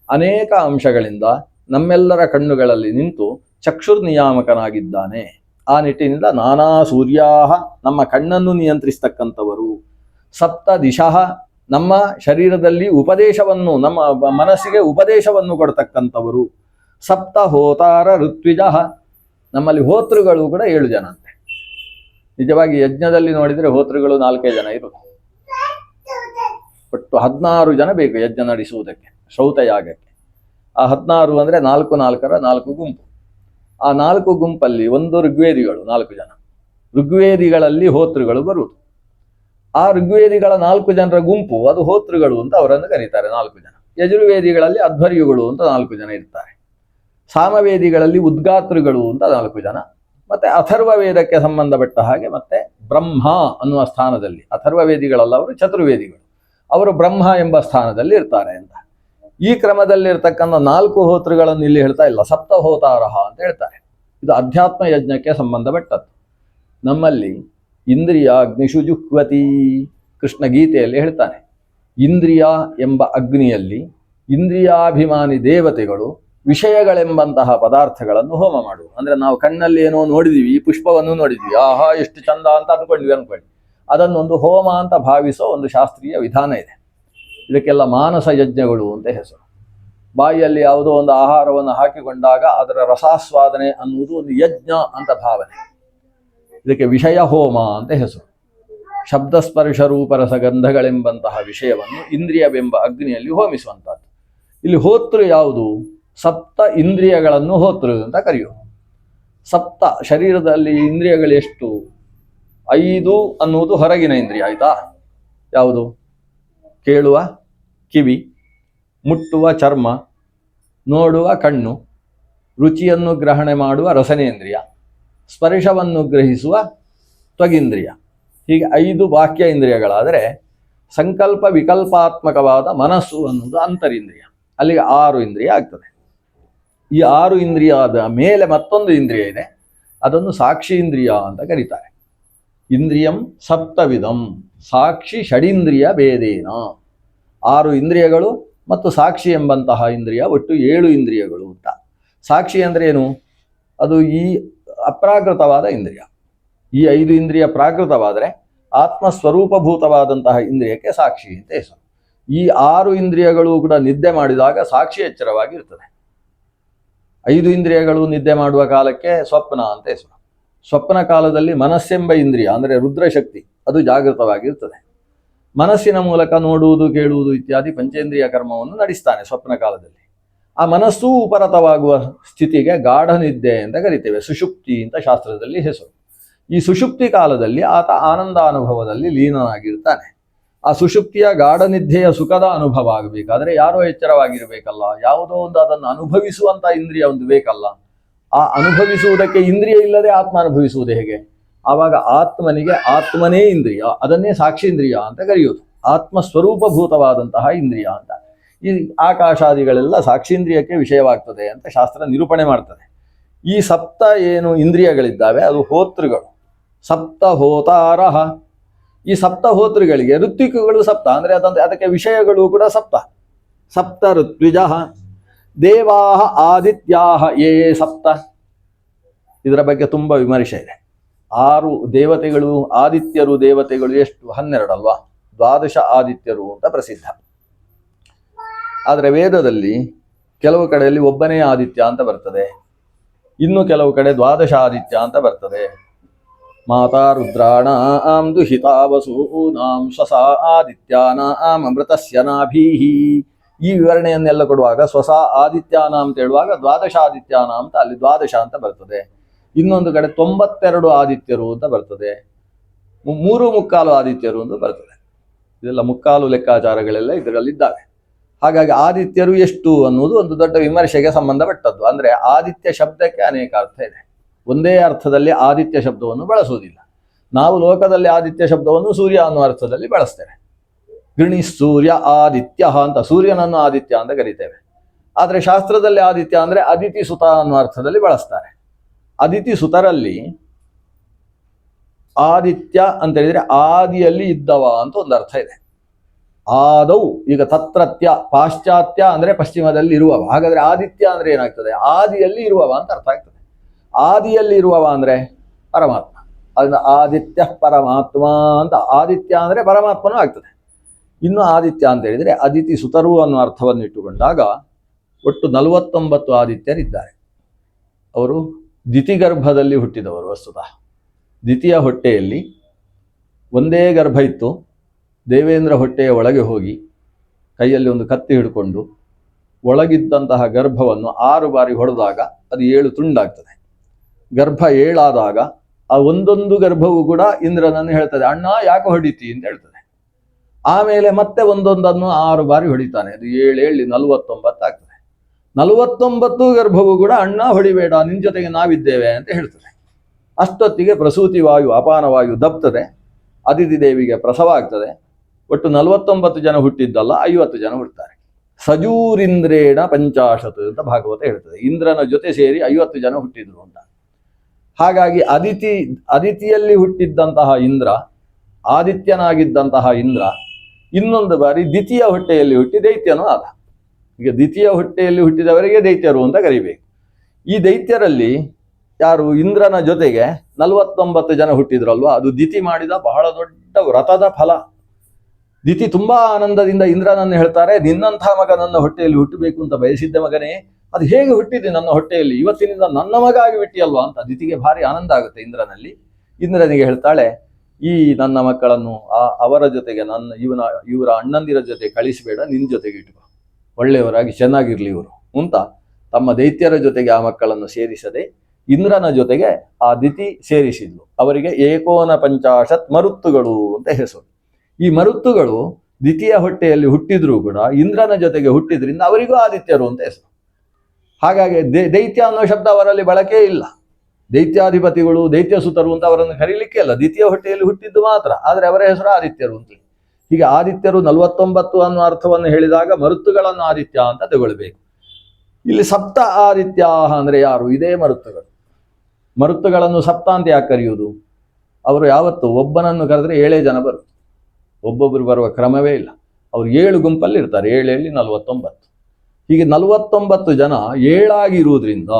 ಅನೇಕ ಅಂಶಗಳಿಂದ ನಮ್ಮೆಲ್ಲರ ಕಣ್ಣುಗಳಲ್ಲಿ ನಿಂತು ಚಕ್ಷುರ್ ನಿಯಾಮಕನಾಗಿದ್ದಾನೆ. ಆ ನಿಟ್ಟಿನಿಂದ ನಾನಾ ಸೂರ್ಯಾಹ, ನಮ್ಮ ಕಣ್ಣನ್ನು ನಿಯಂತ್ರಿಸ್ತಕ್ಕಂಥವರು. ಸಪ್ತ ದಿಶಃ, ನಮ್ಮ ಶರೀರದಲ್ಲಿ ಉಪದೇಶವನ್ನು, ನಮ್ಮ ಮನಸ್ಸಿಗೆ ಉಪದೇಶವನ್ನು ಕೊಡ್ತಕ್ಕಂಥವರು. ಸಪ್ತ ಹೋತಾರ ಋತ್ವಿಜಃ, ನಮ್ಮಲ್ಲಿ ಹೋತೃಗಳು ಕೂಡ 7 ಜನ ಅಂತೆ. ನಿಜವಾಗಿ ಯಜ್ಞದಲ್ಲಿ ನೋಡಿದರೆ ಹೋತೃಗಳು 4 ಜನ ಇರುವುದು. ಒಟ್ಟು 16 ಜನ ಬೇಕು ಯಜ್ಞ ನಡೆಸುವುದಕ್ಕೆ, ಶ್ರೌತಯಾಗಕ್ಕೆ. ಆ 16 ಅಂದರೆ 4 4ರ 4 ಗುಂಪು. ಆ 4 ಗುಂಪಲ್ಲಿ ಒಂದು ಋಗ್ವೇದಿಗಳು 4 ಜನ, ಋಗ್ವೇದಿಗಳಲ್ಲಿ ಹೋತೃಗಳು ಬರುವುದು. ಆ ಋಗ್ವೇದಿಗಳ 4 ಜನರ ಗುಂಪು ಅದು ಹೋತೃಗಳು ಅಂತ ಅವರನ್ನು ಕರೀತಾರೆ, 4 ಜನ. ಯಜುರ್ವೇದಿಗಳಲ್ಲಿ ಅಧ್ವರ್ಯುಗಳು ಅಂತ 4 ಜನ ಇರ್ತಾರೆ. ಸಾಮವೇದಿಗಳಲ್ಲಿ ಉದ್ಗಾತೃಗಳು ಅಂತ 4 ಜನ. ಮತ್ತೆ ಅಥರ್ವ ವೇದಕ್ಕೆ ಸಂಬಂಧಪಟ್ಟ ಹಾಗೆ ಮತ್ತೆ ಬ್ರಹ್ಮ ಅನ್ನುವ ಸ್ಥಾನದಲ್ಲಿ, ಅಥರ್ವ ವೇದಿಗಳಲ್ಲ, ಅವರು ಚತುರ್ವೇದಿಗಳು, ಅವರು ಬ್ರಹ್ಮ ಎಂಬ ಸ್ಥಾನದಲ್ಲಿ ಇರ್ತಾರೆ ಅಂತ. ಈ ಕ್ರಮದಲ್ಲಿರ್ತಕ್ಕಂಥ 4 ಹೋತೃಗಳನ್ನು ಇಲ್ಲಿ ಹೇಳ್ತಾ ಇಲ್ಲ, ಸಪ್ತ ಹೋತಾರಹ ಅಂತ ಹೇಳ್ತಾರೆ. ಇದು ಅಧ್ಯಾತ್ಮ ಯಜ್ಞಕ್ಕೆ ಸಂಬಂಧಪಟ್ಟದ್ದು. ನಮ್ಮಲ್ಲಿ ಇಂದ್ರಿಯ ಅಗ್ನಿಷು ಜುಹ್ವತಿ, ಕೃಷ್ಣ ಗೀತೆಯಲ್ಲಿ ಹೇಳ್ತಾನೆ. ಇಂದ್ರಿಯ ಎಂಬ ಅಗ್ನಿಯಲ್ಲಿ ಇಂದ್ರಿಯಾಭಿಮಾನಿ ದೇವತೆಗಳು ವಿಷಯಗಳೆಂಬಂತಹ ಪದಾರ್ಥಗಳನ್ನು ಹೋಮ ಮಾಡುವ. ಅಂದ್ರೆ ನಾವು ಕಣ್ಣಲ್ಲಿ ಏನೋ ನೋಡಿದೀವಿ, ಈ ಪುಷ್ಪವನ್ನು ನೋಡಿದ್ವಿ, ಆಹಾ ಎಷ್ಟು ಚಂದ ಅಂತ ಅನ್ಕೊಂಡ್ವಿ. ಅದನ್ನೊಂದು ಹೋಮ ಅಂತ ಭಾವಿಸೋ ಒಂದು ಶಾಸ್ತ್ರೀಯ ವಿಧಾನ ಇದೆ. ಇದಕ್ಕೆಲ್ಲ ಮಾನಸ ಯಜ್ಞಗಳು ಅಂತ ಹೆಸರು. ಬಾಯಿಯಲ್ಲಿ ಯಾವುದೋ ಒಂದು ಆಹಾರವನ್ನು ಹಾಕಿಕೊಂಡಾಗ ಅದರ ರಸಾಸ್ವಾದನೆ ಅನ್ನುವುದು ಒಂದು ಯಜ್ಞ ಅಂತ ಭಾವನೆ. ಇದಕ್ಕೆ ವಿಷಯ ಹೋಮ ಅಂತ ಹೆಸರು. ಶಬ್ದಸ್ಪರ್ಶ ರೂಪರಸಗಂಧಗಳೆಂಬಂತಹ ವಿಷಯವನ್ನು ಇಂದ್ರಿಯವೆಂಬ ಅಗ್ನಿಯಲ್ಲಿ ಹೋಮಿಸುವಂಥದ್ದು. ಇಲ್ಲಿ ಹೋತೃ ಯಾವುದು? ಸಪ್ತ ಇಂದ್ರಿಯಗಳನ್ನು ಹೋತೃ ಅಂತ ಕರೆಯುವುದು. ಸಪ್ತ, ಶರೀರದಲ್ಲಿ ಇಂದ್ರಿಯಗಳು ಎಷ್ಟು? 5 ಅನ್ನುವುದು ಹೊರಗಿನ ಇಂದ್ರಿಯ, ಆಯ್ತಾ? ಯಾವುದು? ಕೇಳುವ ಕಿವಿ, ಮುಟ್ಟುವ ಚರ್ಮ, ನೋಡುವ ಕಣ್ಣು, ರುಚಿಯನ್ನು ಗ್ರಹಣೆ ಮಾಡುವ ರಸನೇಂದ್ರಿಯ, ಸ್ಪರ್ಶವನ್ನು ಗ್ರಹಿಸುವ ತ್ವಗಿಂದ್ರಿಯ. ಹೀಗೆ 5 ಬಾಹ್ಯ ಇಂದ್ರಿಯಗಳಾದರೆ ಸಂಕಲ್ಪ ವಿಕಲ್ಪಾತ್ಮಕವಾದ ಮನಸ್ಸು ಅನ್ನೋದು ಅಂತರಿಂದ್ರಿಯ. ಅಲ್ಲಿಗೆ 6 ಇಂದ್ರಿಯ ಆಗ್ತದೆ. ಈ 6 ಇಂದ್ರಿಯದ ಮೇಲೆ ಮತ್ತೊಂದು ಇಂದ್ರಿಯ ಇದೆ, ಅದನ್ನು ಸಾಕ್ಷಿ ಇಂದ್ರಿಯ ಅಂತ ಕರೀತಾರೆ. ಇಂದ್ರಿಯಂ ಸಪ್ತವಿಧಂ ಸಾಕ್ಷಿ ಷಡೀಂದ್ರಿಯ ಭೇದೇನ. 6 ಇಂದ್ರಿಯಗಳು ಮತ್ತು ಸಾಕ್ಷಿ ಎಂಬಂತಹ ಇಂದ್ರಿಯ ಒಟ್ಟು 7 ಇಂದ್ರಿಯಗಳು ಅಂತ. ಸಾಕ್ಷಿ ಅಂದರೆ ಏನು? ಅದು ಈ ಅಪ್ರಾಕೃತವಾದ ಇಂದ್ರಿಯ. ಈ 5 ಇಂದ್ರಿಯ ಪ್ರಾಕೃತವಾದರೆ ಆತ್ಮಸ್ವರೂಪಭೂತವಾದಂತಹ ಇಂದ್ರಿಯಕ್ಕೆ ಸಾಕ್ಷಿ ಅಂತ ಹೆಸರು. ಈ 6 ಇಂದ್ರಿಯಗಳು ಕೂಡ ನಿದ್ದೆ ಮಾಡಿದಾಗ ಸಾಕ್ಷಿ ಎಚ್ಚರವಾಗಿರ್ತದೆ. 5 ಇಂದ್ರಿಯಗಳು ನಿದ್ದೆ ಮಾಡುವ ಕಾಲಕ್ಕೆ ಸ್ವಪ್ನ ಅಂತ ಹೆಸರು. ಸ್ವಪ್ನ ಕಾಲದಲ್ಲಿ ಮನಸ್ಸೆಂಬ ಇಂದ್ರಿಯ ಅಂದರೆ ರುದ್ರಶಕ್ತಿ ಅದು ಜಾಗೃತವಾಗಿರ್ತದೆ. ಮನಸ್ಸಿನ ಮೂಲಕ ನೋಡುವುದು, ಕೇಳುವುದು ಇತ್ಯಾದಿ ಪಂಚೇಂದ್ರಿಯ ಕರ್ಮವನ್ನು ನಡೆಸ್ತಾನೆ ಸ್ವಪ್ನ ಕಾಲದಲ್ಲಿ. ಆ ಮನಸ್ಸೂ ಉಪರತವಾಗುವ ಸ್ಥಿತಿಗೆ ಗಾಢ ನಿದ್ದೆ ಅಂತ ಕರಿತೇವೆ, ಸುಷುಪ್ತಿ ಅಂತ ಶಾಸ್ತ್ರದಲ್ಲಿ ಹೆಸರು. ಈ ಸುಷುಪ್ತಿ ಕಾಲದಲ್ಲಿ ಆತ ಆನಂದಾನುಭವದಲ್ಲಿ ಲೀನನಾಗಿರ್ತಾನೆ. ಆ ಸುಷುಪ್ತಿಯ ಗಾಢ ನಿದ್ದೆಯ ಸುಖದ ಅನುಭವ ಆಗಬೇಕಾದ್ರೆ ಯಾರೋ ಎಚ್ಚರವಾಗಿರಬೇಕಲ್ಲ, ಯಾವುದೋ ಒಂದು ಅದನ್ನು ಅನುಭವಿಸುವಂತ ಇಂದ್ರಿಯ ಒಂದು ಬೇಕಲ್ಲ. ಆ ಅನುಭವಿಸುವುದಕ್ಕೆ ಇಂದ್ರಿಯ ಇಲ್ಲದೆ ಆತ್ಮ ಅನುಭವಿಸುವುದು ಹೇಗೆ? ಆವಾಗ ಆತ್ಮನಿಗೆ ಆತ್ಮನೇ ಇಂದ್ರಿಯ, ಅದನ್ನೇ ಸಾಕ್ಷೀಂದ್ರಿಯ ಅಂತ ಕರೆಯುವುದು. ಆತ್ಮ ಸ್ವರೂಪಭೂತವಾದಂತಹ ಇಂದ್ರಿಯ ಅಂತ. ಈ ಆಕಾಶಾದಿಗಳೆಲ್ಲ ಸಾಕ್ಷೀಂದ್ರಿಯಕ್ಕೆ ವಿಷಯವಾಗ್ತದೆ ಅಂತ ಶಾಸ್ತ್ರ ನಿರೂಪಣೆ ಮಾಡ್ತದೆ. ಈ ಸಪ್ತ ಏನು ಇಂದ್ರಿಯಗಳಿದ್ದಾವೆ ಅದು ಹೋತೃಗಳು, ಸಪ್ತ ಹೋತಾರಹ. ಈ ಸಪ್ತ ಹೋತೃಗಳಿಗೆ ಋತ್ವಿಕಗಳು ಸಪ್ತ, ಅಂದ್ರೆ ಅದಕ್ಕೆ ವಿಷಯಗಳು ಕೂಡ ಸಪ್ತ. ಸಪ್ತ ಋತ್ವಿಜಃ ದೇವಾಹ ಆದಿತ್ಯಾಹ ಯೇ ಸಪ್ತ. ಇದರ ಬಗ್ಗೆ ತುಂಬ ವಿಮರ್ಶೆ ಇದೆ. 6 ದೇವತೆಗಳು, ಆದಿತ್ಯರು ದೇವತೆಗಳು ಎಷ್ಟು? 12 ಅಲ್ವಾ? 12 ಆದಿತ್ಯರು ಅಂತ ಪ್ರಸಿದ್ಧ. ಆದರೆ ವೇದದಲ್ಲಿ ಕೆಲವು ಕಡೆಯಲ್ಲಿ ಒಬ್ಬನೇ ಆದಿತ್ಯ ಅಂತ ಬರ್ತದೆ, ಇನ್ನು ಕೆಲವು ಕಡೆ 12 ಆದಿತ್ಯ ಅಂತ ಬರ್ತದೆ. ಮಾತಾ ರುದ್ರಾಣಾಂ ದುಹಿತಾ ವಸೂನಾಂ ಸ್ವಸ ಆದಿತ್ಯಾನಾಂ ಅಮೃತಸ್ಯ ನಾಭೀಹಿ. ಈ ವಿವರಣೆಯನ್ನೆಲ್ಲ ಕೊಡುವಾಗ ಸ್ವಸ ಆದಿತ್ಯಾನಾಂ ಅಂತ ಹೇಳುವಾಗ 12 ಆದಿತ್ಯಾನಾಂ ಅಂತ ಅಲ್ಲಿ 12 ಅಂತ ಬರ್ತದೆ. ಇನ್ನೊಂದು ಕಡೆ 92 ಆದಿತ್ಯರು ಅಂತ ಬರ್ತದೆ, 3 ಆದಿತ್ಯರು ಅಂತ ಬರ್ತದೆ. ಇದೆಲ್ಲ ಮುಕ್ಕಾಲು ಲೆಕ್ಕಾಚಾರಗಳೆಲ್ಲ ಇದರಲ್ಲಿದ್ದಾವೆ. ಹಾಗಾಗಿ ಆದಿತ್ಯರು ಎಷ್ಟು ಅನ್ನುವುದು ಒಂದು ದೊಡ್ಡ ವಿಮರ್ಶೆಗೆ ಸಂಬಂಧಪಟ್ಟದ್ದು. ಅಂದ್ರೆ ಆದಿತ್ಯ ಶಬ್ದಕ್ಕೆ ಅನೇಕ ಅರ್ಥ ಇದೆ, ಒಂದೇ ಅರ್ಥದಲ್ಲಿ ಆದಿತ್ಯ ಶಬ್ದವನ್ನು ಬಳಸುವುದಿಲ್ಲ. ನಾವು ಲೋಕದಲ್ಲಿ ಆದಿತ್ಯ ಶಬ್ದವನ್ನು ಸೂರ್ಯ ಅನ್ನೋ ಅರ್ಥದಲ್ಲಿ ಬಳಸ್ತೇವೆ. ಗೃಣಿ ಸೂರ್ಯ ಆದಿತ್ಯ ಅಂತ, ಸೂರ್ಯನನ್ನು ಆದಿತ್ಯ ಅಂತ ಕರಿತೇವೆ. ಆದರೆ ಶಾಸ್ತ್ರದಲ್ಲಿ ಆದಿತ್ಯ ಅಂದರೆ ಅದಿತಿ ಸುತ ಅನ್ನೋ ಅರ್ಥದಲ್ಲಿ ಬಳಸ್ತಾರೆ. ಅದಿತಿ ಸುತರಲ್ಲಿ ಆದಿತ್ಯ ಅಂತ ಹೇಳಿದ್ರೆ ಆದಿಯಲ್ಲಿ ಇದ್ದವ ಅಂತ ಒಂದು ಅರ್ಥ ಇದೆ. ಆದೌ, ಈಗ ತತ್ರತ್ಯ ಪಾಶ್ಚಾತ್ಯ ಅಂದ್ರೆ ಪಶ್ಚಿಮದಲ್ಲಿ ಇರುವವ. ಹಾಗಾದ್ರೆ ಆದಿತ್ಯ ಅಂದ್ರೆ ಏನಾಗ್ತದೆ? ಆದಿಯಲ್ಲಿ ಇರುವವ ಅಂತ ಅರ್ಥ ಆಗ್ತದೆ. ಆದಿಯಲ್ಲಿ ಇರುವವ ಅಂದ್ರೆ ಪರಮಾತ್ಮ. ಅದನ್ನ ಆದಿತ್ಯ ಪರಮಾತ್ಮ ಅಂತ, ಆದಿತ್ಯ ಅಂದ್ರೆ ಪರಮಾತ್ಮನೂ ಆಗ್ತದೆ. ಇನ್ನು ಆದಿತ್ಯ ಅಂತ ಹೇಳಿದ್ರೆ ಅದಿತಿ ಸುತರು ಅನ್ನೋ ಅರ್ಥವನ್ನು ಇಟ್ಟುಕೊಂಡಾಗ ಒಟ್ಟು 49 ಆದಿತ್ಯರಿದ್ದಾರೆ. ಅವರು ದಿತಿಗರ್ಭದಲ್ಲಿ ಹುಟ್ಟಿದವರು. ವಸ್ತುತಃ ದ್ವಿತೀಯ ಹೊಟ್ಟೆಯಲ್ಲಿ ಒಂದೇ ಗರ್ಭ ಇತ್ತು. ದೇವೇಂದ್ರ ಹೊಟ್ಟೆಯ ಒಳಗೆ ಹೋಗಿ ಕೈಯಲ್ಲಿ ಒಂದು ಕತ್ತಿ ಹಿಡ್ಕೊಂಡು ಒಳಗಿದ್ದಂತಹ ಗರ್ಭವನ್ನು 6 ಬಾರಿ ಹೊಡೆದಾಗ ಅದು 7 ತುಂಡಾಗ್ತದೆ. ಗರ್ಭ 7 ಆದಾಗ ಆ ಒಂದೊಂದು ಗರ್ಭವೂ ಕೂಡ ಇಂದ್ರನನ್ನು ಹೇಳ್ತದೆ, ಅಣ್ಣ ಯಾಕೆ ಹೊಡಿತಿ ಅಂತ ಹೇಳ್ತದೆ. ಆಮೇಲೆ ಮತ್ತೆ ಒಂದೊಂದನ್ನು 6 ಬಾರಿ ಹೊಡಿತಾನೆ. ಅದು 7 7 49 ಆಗ್ತದೆ. 49 ಗರ್ಭವೂ ಕೂಡ ಅಣ್ಣ ಹೊಡಿಬೇಡ, ನಿನ್ ಜೊತೆಗೆ ನಾವಿದ್ದೇವೆ ಅಂತ ಹೇಳ್ತದೆ. ಅಷ್ಟೊತ್ತಿಗೆ ಪ್ರಸೂತಿ ವಾಯು, ಅಪಾನ ವಾಯು ದಬ್ತದೆ. ಅದಿತಿ ದೇವಿಗೆ ಪ್ರಸವ ಆಗ್ತದೆ. ಒಟ್ಟು 49 ಜನ ಹುಟ್ಟಿದ್ದಲ್ಲ, 50 ಜನ ಹುಡ್ತಾರೆ. ಸಜೂರಿಂದ್ರೇಣ 50 ಅಂತ ಭಾಗವತ ಹೇಳ್ತದೆ. ಇಂದ್ರನ ಜೊತೆ ಸೇರಿ 50 ಜನ ಹುಟ್ಟಿದ್ರು ಅಂತ. ಹಾಗಾಗಿ ಅದಿತಿಯಲ್ಲಿ ಹುಟ್ಟಿದ್ದಂತಹ ಇಂದ್ರ, ಆದಿತ್ಯನಾಗಿದ್ದಂತಹ ಇಂದ್ರ ಇನ್ನೊಂದು ಬಾರಿ ದ್ವಿತೀಯ ಹೊಟ್ಟೆಯಲ್ಲಿ ಹುಟ್ಟಿ ದೈತ್ಯನೂ ಆದ. ಈಗ ದ್ವಿತೀಯ ಹೊಟ್ಟೆಯಲ್ಲಿ ಹುಟ್ಟಿದವರಿಗೆ ದೈತ್ಯರು ಅಂತ ಕರಿಬೇಕು. ಈ ದೈತ್ಯರಲ್ಲಿ ಯಾರು ಇಂದ್ರನ ಜೊತೆಗೆ 49 ಜನ ಹುಟ್ಟಿದ್ರಲ್ವಾ, ಅದು ದಿತಿ ಮಾಡಿದ ಬಹಳ ದೊಡ್ಡ ವ್ರತದ ಫಲ. ದಿತಿ ತುಂಬಾ ಆನಂದದಿಂದ ಇಂದ್ರನನ್ನು ಹೇಳ್ತಾರೆ, ನಿನ್ನಂಥ ಮಗ ನನ್ನ ಹೊಟ್ಟೆಯಲ್ಲಿ ಹುಟ್ಟಬೇಕು ಅಂತ ಬಯಸಿದ್ದ ಮಗನೇ, ಅದು ಹೇಗೆ ಹುಟ್ಟಿದೆ ನನ್ನ ಹೊಟ್ಟೆಯಲ್ಲಿ, ಇವತ್ತಿನಿಂದ ನನ್ನ ಮಗ ಆಗಿ ಬಿಟ್ಟಿಯಲ್ವಾ ಅಂತ ದಿತಿಗೆ ಭಾರಿ ಆನಂದ ಆಗುತ್ತೆ ಇಂದ್ರನಲ್ಲಿ. ಇಂದ್ರನಿಗೆ ಹೇಳ್ತಾಳೆ, ಈ ನನ್ನ ಮಕ್ಕಳನ್ನು ಅವರ ಜೊತೆಗೆ ಇವರ ಅಣ್ಣಂದಿರ ಜೊತೆ ಕಳಿಸಬೇಡ, ನಿನ್ನ ಜೊತೆಗೆ ಇಟ್ಕೋ, ಒಳ್ಳೆಯವರಾಗಿ ಚೆನ್ನಾಗಿರ್ಲಿ ಇವರು ಅಂತ ತಮ್ಮ ದೈತ್ಯರ ಜೊತೆಗೆ ಆ ಮಕ್ಕಳನ್ನು ಸೇರಿಸದೆ ಇಂದ್ರನ ಜೊತೆಗೆ ಆ ದಿತಿ ಸೇರಿಸಿದ್ಲು. ಅವರಿಗೆ 49 ಮರುತ್ತುಗಳು ಅಂತ ಹೆಸರು. ಈ ಮರುತ್ತುಗಳು ದ್ವಿತೀಯ ಹೊಟ್ಟೆಯಲ್ಲಿ ಹುಟ್ಟಿದ್ರೂ ಕೂಡ ಇಂದ್ರನ ಜೊತೆಗೆ ಹುಟ್ಟಿದ್ರಿಂದ ಅವರಿಗೂ ಆದಿತ್ಯರು ಅಂತ ಹೆಸರು. ಹಾಗಾಗಿ ದೈತ್ಯ ಅನ್ನೋ ಶಬ್ದ ಅವರಲ್ಲಿ ಬಳಕೆ ಇಲ್ಲ. ದೈತ್ಯಾಧಿಪತಿಗಳು, ದೈತ್ಯ ಸುತರು ಅಂತ ಅವರನ್ನು ಕರೀಲಿಕ್ಕೆ ಇಲ್ಲ. ದ್ವಿತೀಯ ಹೊಟ್ಟೆಯಲ್ಲಿ ಹುಟ್ಟಿದ್ದು ಮಾತ್ರ, ಆದರೆ ಅವರ ಹೆಸರು ಆದಿತ್ಯರು ಅಂತ. ಹೀಗೆ ಆದಿತ್ಯರು 49 ಅನ್ನೋ ಅರ್ಥವನ್ನು ಹೇಳಿದಾಗ ಮರುತ್ತುಗಳನ್ನು ಆದಿತ್ಯ ಅಂತ ತಗೊಳ್ಬೇಕು. ಇಲ್ಲಿ ಸಪ್ತ ಆದಿತ್ಯ ಅಂದ್ರೆ ಯಾರು? ಇದೇ ಮರುತ್ತುಗಳು. ಮರುತ್ತುಗಳನ್ನು ಸಪ್ತ ಅಂತ ಯಾಕೆ ಕರೆಯುವುದು? ಅವರು ಯಾವತ್ತು ಒಬ್ಬನನ್ನು ಕರೆದ್ರೆ 7 ಜನ ಬರುತ್ತೆ, ಒಬ್ಬೊಬ್ಬರು ಬರುವ ಕ್ರಮವೇ ಇಲ್ಲ. ಅವರು 7 ಗುಂಪಲ್ಲಿ ಇರ್ತಾರೆ, 7 7 49. ಹೀಗೆ 49 ಜನ 7 ಆಗಿರುವುದರಿಂದ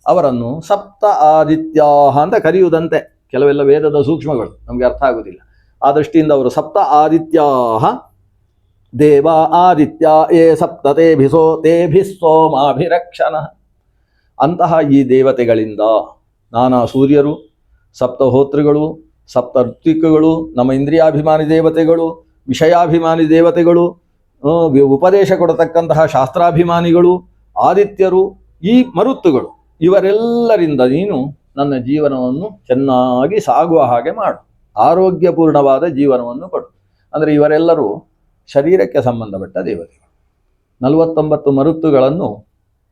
ಅವರನ್ನು ಸಪ್ತ ಆದಿತ್ಯ ಅಂತ ಕರೆಯುವುದಂತೆ. ಕೆಲವೆಲ್ಲ ವೇದದ ಸೂಕ್ಷ್ಮಗಳು ನಮಗೆ ಅರ್ಥ ಆಗುವುದಿಲ್ಲ. ಆ ದೃಷ್ಟಿಯಿಂದ ಅವರು ಸಪ್ತ ಆದಿತ್ಯ ದೇವ ಆದಿತ್ಯ ಏ ಸಪ್ತ ತೇಭಿಸೋ ತೇಭಿಸ್ಸೋಮಾಭಿರಕ್ಷಣ. ಅಂತಹ ಈ ದೇವತೆಗಳಿಂದ ನಾನಾ ಸೂರ್ಯರು, ಸಪ್ತಹೋತ್ರಿಗಳು, ಸಪ್ತ ಋತ್ವಿಕಗಳು, ನಮ್ಮ ಇಂದ್ರಿಯಾಭಿಮಾನಿ ದೇವತೆಗಳು, ವಿಷಯಾಭಿಮಾನಿ ದೇವತೆಗಳು, ಉಪದೇಶ ಕೊಡತಕ್ಕಂತಹ ಶಾಸ್ತ್ರಾಭಿಮಾನಿಗಳು, ಆದಿತ್ಯರು, ಈ ಮರುತ್ತುಗಳು, ಇವರೆಲ್ಲರಿಂದ ನೀನು ನನ್ನ ಜೀವನವನ್ನು ಚೆನ್ನಾಗಿ ಸಾಗುವ ಹಾಗೆ ಮಾಡು, ಆರೋಗ್ಯಪೂರ್ಣವಾದ ಜೀವನವನ್ನು ಕೊಡು. ಅಂದರೆ ಇವರೆಲ್ಲರೂ ಶರೀರಕ್ಕೆ ಸಂಬಂಧಪಟ್ಟ ದೇವತೆಗಳು. 49 ಮರುತ್ತುಗಳನ್ನು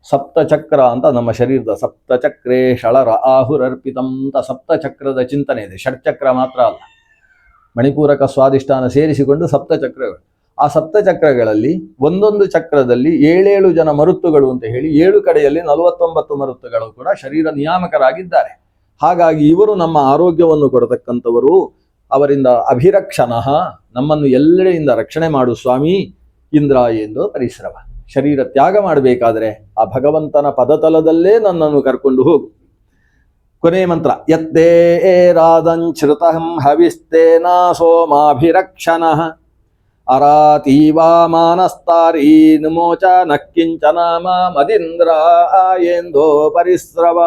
ಸಪ್ತಚಕ್ರ ಅಂತ, ನಮ್ಮ ಶರೀರದ ಸಪ್ತಚಕ್ರೇ ಷಳರ ಆಹುರರ್ಪಿತಂ ಅಂತ ಸಪ್ತಚಕ್ರದ ಚಿಂತನೆ ಇದೆ. ಷಟ್ಚಕ್ರ ಮಾತ್ರ ಅಲ್ಲ, ಮಣಿಪೂರಕ ಸ್ವಾದಿಷ್ಠಾನ ಸೇರಿಸಿಕೊಂಡು ಸಪ್ತಚಕ್ರಗಳು. ಆ ಸಪ್ತಚಕ್ರಗಳಲ್ಲಿ ಒಂದೊಂದು ಚಕ್ರದಲ್ಲಿ 7 ಜನ ಮರುತ್ತುಗಳು ಅಂತ ಹೇಳಿ 7 ಕಡೆಯಲ್ಲಿ 49 ಮರುತ್ತುಗಳು ಕೂಡ ಶರೀರ ನಿಯಾಮಕರಾಗಿದ್ದಾರೆ. ಹಾಗಾಗಿ ಇವರು ನಮ್ಮ ಆರೋಗ್ಯವನ್ನು ಕೊಡತಕ್ಕಂಥವರು. ಅವರಿಂದ ಅಭಿರಕ್ಷಣಃ, ನಮ್ಮನ್ನು ಎಲ್ಲೆಡೆಯಿಂದ ರಕ್ಷಣೆ ಮಾಡು ಸ್ವಾಮಿ ಇಂದ್ರ ಎಂದು ಪರಿಶ್ರಮ. ಶರೀರ ತ್ಯಾಗ ಮಾಡಬೇಕಾದ್ರೆ ಆ ಭಗವಂತನ ಪದತಲದಲ್ಲೇ ನನ್ನನ್ನು ಕರ್ಕೊಂಡು ಹೋಗು. ಕೊನೆಯ ಮಂತ್ರ, ಯತ್ತೇ ರಾದಂಚ್ಯುತಂ ಹವಿಸ್ತೇನಾ ಸೋಮಾಭಿರಕ್ಷಣಃ ಅರಾತೀವಾ ಮಾನಸ್ತಾರೀ ನಮೋಚ ನಕ್ಕಿಂಚನ ಮದಿಂದ್ರ ಎಂದೋ ಪರಿಶ್ರವ.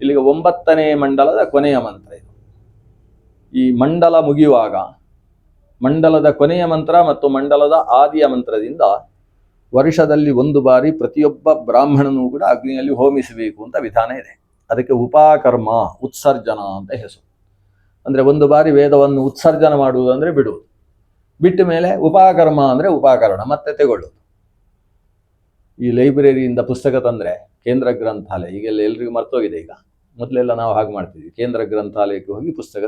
ಇಲ್ಲಿಗೆ 9ನೇ ಮಂಡಲದ ಕೊನೆಯ ಮಂತ್ರ ಇದು. ಈ ಮಂಡಲ ಮುಗಿಯುವಾಗ ಮಂಡಲದ ಕೊನೆಯ ಮಂತ್ರ ಮತ್ತು ಮಂಡಲದ ಆದಿಯ ಮಂತ್ರದಿಂದ ವರ್ಷದಲ್ಲಿ 1 ಬಾರಿ ಪ್ರತಿಯೊಬ್ಬ ಬ್ರಾಹ್ಮಣನೂ ಕೂಡ ಅಗ್ನಿಯಲ್ಲಿ ಹೋಮಿಸಬೇಕು ಅಂತ ವಿಧಾನ ಇದೆ. ಅದಕ್ಕೆ ಉಪಾಕರ್ಮ, ಉತ್ಸರ್ಜನ ಅಂತ ಹೆಸರು. ಅಂದರೆ 1 ಬಾರಿ ವೇದವನ್ನು ಉತ್ಸರ್ಜನ ಮಾಡುವುದು ಅಂದರೆ ಬಿಡುವುದು, ಬಿಟ್ಟ ಮೇಲೆ ಉಪಾಕರ್ಮ ಅಂದರೆ ಉಪಕರಣ ಮತ್ತೆ ತಗೊಳ್ಳೋದು. ಈ ಲೈಬ್ರರಿಯಿಂದ ಪುಸ್ತಕ ತಂದರೆ ಕೇಂದ್ರ ಗ್ರಂಥಾಲಯ, ಈಗೆಲ್ಲ ಎಲ್ರಿಗೂ ಮರ್ತೋಗಿದೆ. ಈಗ ಮೊದಲೆಲ್ಲ ನಾವು ಹಾಗೆ ಮಾಡ್ತಿದ್ವಿ, ಕೇಂದ್ರ ಗ್ರಂಥಾಲಯಕ್ಕೆ ಹೋಗಿ ಪುಸ್ತಕ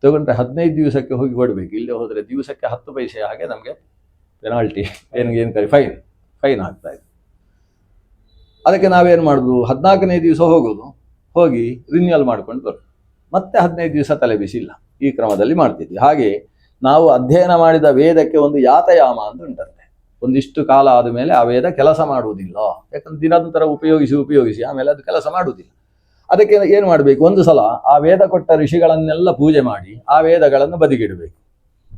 ತಗೊಂಡ್ರೆ 15 ದಿವಸಕ್ಕೆ ಹೋಗಿ ಕೊಡಬೇಕು. ಇಲ್ಲೇ ಹೋದರೆ ದಿವಸಕ್ಕೆ 10 ಪೈಸೆ ಹಾಗೆ ನಮಗೆ ಪೆನಾಲ್ಟಿ ಏನು ಕರಿ ಫೈನ್ ಆಗ್ತಾ ಇದೆ. ಅದಕ್ಕೆ ನಾವೇನು ಮಾಡೋದು, 14ನೇ ದಿವಸ ಹೋಗೋದು, ಹೋಗಿ ರಿನ್ಯೂವಲ್ ಮಾಡ್ಕೊಂಡು ಬರೋದು, ಮತ್ತೆ 15 ದಿವಸ ತಲೆ ಬಿಸಿ ಇಲ್ಲ, ಈ ಕ್ರಮದಲ್ಲಿ ಮಾಡ್ತಿದ್ವಿ. ಹಾಗೆ ನಾವು ಅಧ್ಯಯನ ಮಾಡಿದ ವೇದಕ್ಕೆ ಒಂದು ಯಾತಯಾಮ ಅಂತ ಉಂಟಂತೆ. ಒಂದಿಷ್ಟು ಕಾಲ ಆದ ಮೇಲೆ ಆ ವೇದ ಕೆಲಸ ಮಾಡುವುದಿಲ್ಲ, ಯಾಕಂದ್ರೆ ನಿರಂತರ ಉಪಯೋಗಿಸಿ ಆಮೇಲೆ ಅದು ಕೆಲಸ ಮಾಡುವುದಿಲ್ಲ. ಅದಕ್ಕೆ ಏನು ಮಾಡಬೇಕು, ಒಂದು ಸಲ ಆ ವೇದ ಕೊಟ್ಟ ಋಷಿಗಳನ್ನೆಲ್ಲ ಪೂಜೆ ಮಾಡಿ ಆ ವೇದಗಳನ್ನು ಬದಿಗಿಡಬೇಕು.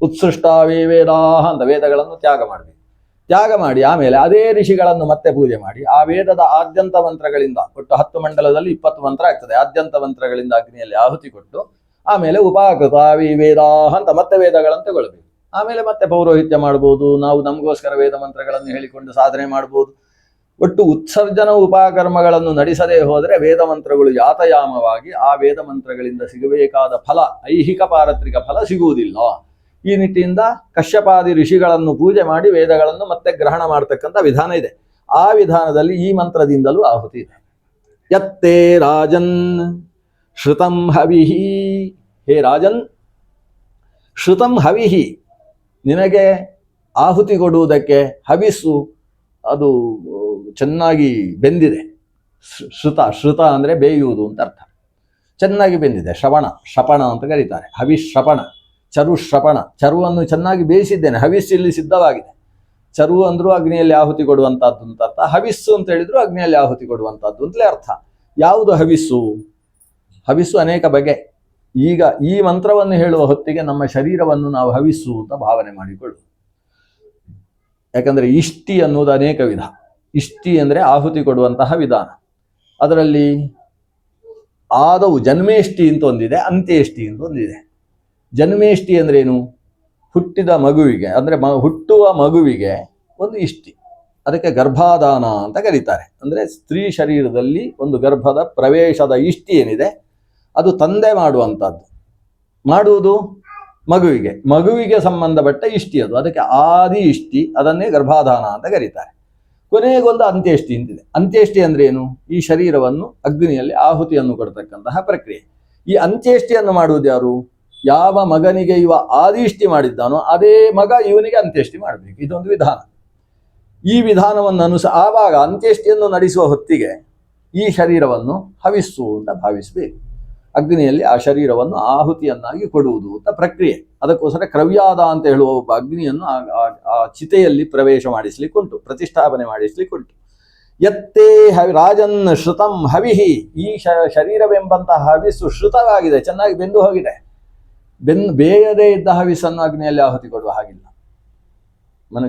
ಉತ್ಸೃಷ್ಟಾವೇ ವೇದಾಹ ಅಂತ ವೇದಗಳನ್ನು ತ್ಯಾಗ ಮಾಡಿ ಆಮೇಲೆ ಅದೇ ಋಷಿಗಳನ್ನು ಮತ್ತೆ ಪೂಜೆ ಮಾಡಿ ಆ ವೇದದ ಆದ್ಯಂತ ಮಂತ್ರಗಳಿಂದ, ಒಟ್ಟು 10 ಮಂಡಲದಲ್ಲಿ 20 ಮಂತ್ರ ಆಗ್ತದೆ, ಆದ್ಯಂತ ಮಂತ್ರಗಳಿಂದ ಅಗ್ನಿಯಲ್ಲಿ ಆಹುತಿ ಕೊಟ್ಟು ಆಮೇಲೆ ಉಪಾಕೃತಾವಿ ವೇದಾಹ ಅಂತ ಮತ್ತೆ ವೇದಗಳನ್ನು ತಗೊಳ್ಬೇಕು. ಆಮೇಲೆ ಮತ್ತೆ ಪೌರೋಹಿತ್ಯ ಮಾಡ್ಬೋದು, ನಾವು ನಮಗೋಸ್ಕರ ವೇದ ಮಂತ್ರಗಳನ್ನು ಹೇಳಿಕೊಂಡು ಸಾಧನೆ ಮಾಡ್ಬೋದು. ಒಟ್ಟು ಉತ್ಸರ್ಜನ ಉಪಕರ್ಮಗಳನ್ನು ನಡೆಸದೇ ಹೋದರೆ ವೇದ ಮಂತ್ರಗಳು ಯಾತಯಾಮವಾಗಿ ಆ ವೇದ ಮಂತ್ರಗಳಿಂದ ಸಿಗಬೇಕಾದ ಫಲ, ಐಹಿಕ ಪಾರತ್ರಿಕ ಫಲ ಸಿಗುವುದಿಲ್ಲ. ಈ ನಿಟ್ಟಿನಿಂದ ಕಶ್ಯಪಾದಿ ಋಷಿಗಳನ್ನು ಪೂಜೆ ಮಾಡಿ ವೇದಗಳನ್ನು ಮತ್ತೆ ಗ್ರಹಣ ಮಾಡತಕ್ಕಂಥ ವಿಧಾನ ಇದೆ. ಆ ವಿಧಾನದಲ್ಲಿ ಈ ಮಂತ್ರದಿಂದಲೂ ಆಹುತಿ ಇದೆ. ಯತ್ತೇ ರಾಜನ್ ಶ್ರುತಂ ಹವಿಹಿ, ಹೇ ರಾಜನ್ ಶ್ರುತಂ ಹವಿಹಿ, ನಿನಗೆ ಆಹುತಿ ಕೊಡುವುದಕ್ಕೆ ಹವಿಸ್ಸು ಅದು ಚೆನ್ನಾಗಿ ಬೆಂದಿದೆ. ಶ್ರುತ ಅಂದರೆ ಬೇಯುವುದು ಅಂತ ಅರ್ಥ. ಚೆನ್ನಾಗಿ ಬೆಂದಿದೆ, ಶಪಣ ಅಂತ ಕರೀತಾರೆ. ಹವಿಶ್ರಪಣ, ಚರುಶ್ರಪಣ, ಚರುವನ್ನು ಚೆನ್ನಾಗಿ ಬೇಯಿಸಿದ್ದೇನೆ, ಹವಿಸ್ಸು ಇಲ್ಲಿ ಸಿದ್ಧವಾಗಿದೆ. ಚರು ಅಂದ್ರೂ ಅಗ್ನಿಯಲ್ಲಿ ಆಹುತಿ ಕೊಡುವಂಥದ್ದು ಅಂತ ಅರ್ಥ, ಹವಿಸ್ಸು ಅಂತ ಹೇಳಿದ್ರು ಅಗ್ನಿಯಲ್ಲಿ ಆಹುತಿ ಕೊಡುವಂಥದ್ದು ಅಂತಲೇ ಅರ್ಥ. ಯಾವುದು ಹವಿಸ್ಸು? ಹವಿಸ್ಸು ಅನೇಕ ಬಗೆ. ಈಗ ಈ ಮಂತ್ರವನ್ನು ಹೇಳುವ ಹೊತ್ತಿಗೆ ನಮ್ಮ ಶರೀರವನ್ನು ನಾವು ಹವಿಸ್ಸು ಅಂತ ಭಾವನೆ ಮಾಡಿಕೊಳ್ಳು. ಯಾಕಂದರೆ ಇಷ್ಟಿ ಅನ್ನುವುದು ಅನೇಕ ವಿಧ. ಇಷ್ಟಿ ಅಂದರೆ ಆಹುತಿ ಕೊಡುವಂತಹ ವಿಧಾನ. ಅದರಲ್ಲಿ ಆದವು ಜನ್ಮೇಷ್ಟಿ ಅಂತ ಒಂದಿದೆ, ಅಂತ್ಯೇಷ್ಟಿ ಅಂತ ಒಂದಿದೆ. ಜನ್ಮೇಷ್ಟಿ ಅಂದ್ರೇನು? ಹುಟ್ಟಿದ ಮಗುವಿಗೆ ಅಂದರೆ ಹುಟ್ಟುವ ಮಗುವಿಗೆ ಒಂದು ಇಷ್ಟಿ, ಅದಕ್ಕೆ ಗರ್ಭಾಧಾನ ಅಂತ ಕರೀತಾರೆ. ಅಂದರೆ ಸ್ತ್ರೀ ಶರೀರದಲ್ಲಿ ಒಂದು ಗರ್ಭದ ಪ್ರವೇಶದ ಇಷ್ಟಿ ಏನಿದೆ ಅದು ತಂದೆ ಮಾಡುವಂಥದ್ದು. ಮಾಡುವುದು ಮಗುವಿಗೆ ಸಂಬಂಧಪಟ್ಟ ಇಷ್ಟಿ ಅದು, ಅದಕ್ಕೆ ಆದಿ ಇಷ್ಟಿ, ಅದನ್ನೇ ಗರ್ಭಾಧಾನ ಅಂತ ಕರೀತಾರೆ. ಕೊನೆಗೊಂದು ಅಂತ್ಯೇಷ್ಟಿ ಅಂತಿದೆ. ಅಂತ್ಯೇಷ್ಟಿ ಅಂದ್ರೆ ಏನು? ಈ ಶರೀರವನ್ನು ಅಗ್ನಿಯಲ್ಲಿ ಆಹುತಿಯನ್ನು ಕೊಡ್ತಕ್ಕಂತಹ ಪ್ರಕ್ರಿಯೆ. ಈ ಅಂತ್ಯೇಷ್ಟಿಯನ್ನು ಮಾಡುವುದು ಯಾರು? ಯಾವ ಮಗನಿಗೆ ಇವ ಆದಿಷ್ಟಿ ಮಾಡಿದ್ದಾನೋ ಅದೇ ಮಗ ಇವನಿಗೆ ಅಂತ್ಯೇಷ್ಟಿ ಮಾಡಬೇಕು. ಇದೊಂದು ವಿಧಾನ. ಈ ವಿಧಾನವನ್ನು ಆವಾಗ ಅಂತ್ಯೇಷ್ಟಿಯನ್ನು ನಡೆಸುವ ಹೊತ್ತಿಗೆ ಈ ಶರೀರವನ್ನು ಹವಿಸ್ಸು ಅಂತ ಭಾವಿಸಬೇಕು. ಅಗ್ನಿಯಲ್ಲಿ ಆ ಶರೀರವನ್ನು ಆಹುತಿಯನ್ನಾಗಿ ಕೊಡುವುದು ಅಂತ ಪ್ರಕ್ರಿಯೆ. ಅದಕ್ಕೋಸ್ಕರ ಕ್ರವ್ಯಾದ ಅಂತ ಹೇಳುವ ಒಬ್ಬ ಅಗ್ನಿಯನ್ನು ಆ ಚಿತೆಯಲ್ಲಿ ಪ್ರವೇಶ ಮಾಡಿಸ್ಲಿಕ್ಕುಂಟು, ಪ್ರತಿಷ್ಠಾಪನೆ ಮಾಡಿಸ್ಲಿಕ್ಕುಂಟು. ಯತ್ತೇ ರಾಜನ್ ಶ್ರುತಂ ಹವಿಹಿ, ಈ ಶರೀರವೆಂಬಂತಹ ಹವಿಸ್ಸು ಶ್ರುತವಾಗಿದೆ, ಚೆನ್ನಾಗಿ ಬೆಂದು ಹೋಗಿದೆ. ಬೇಯದೇ ಇದ್ದ ಹವಿಸ್ಸನ್ನು ಅಗ್ನಿಯಲ್ಲಿ ಆಹುತಿ ಕೊಡುವ ಹಾಗಿಲ್ಲ.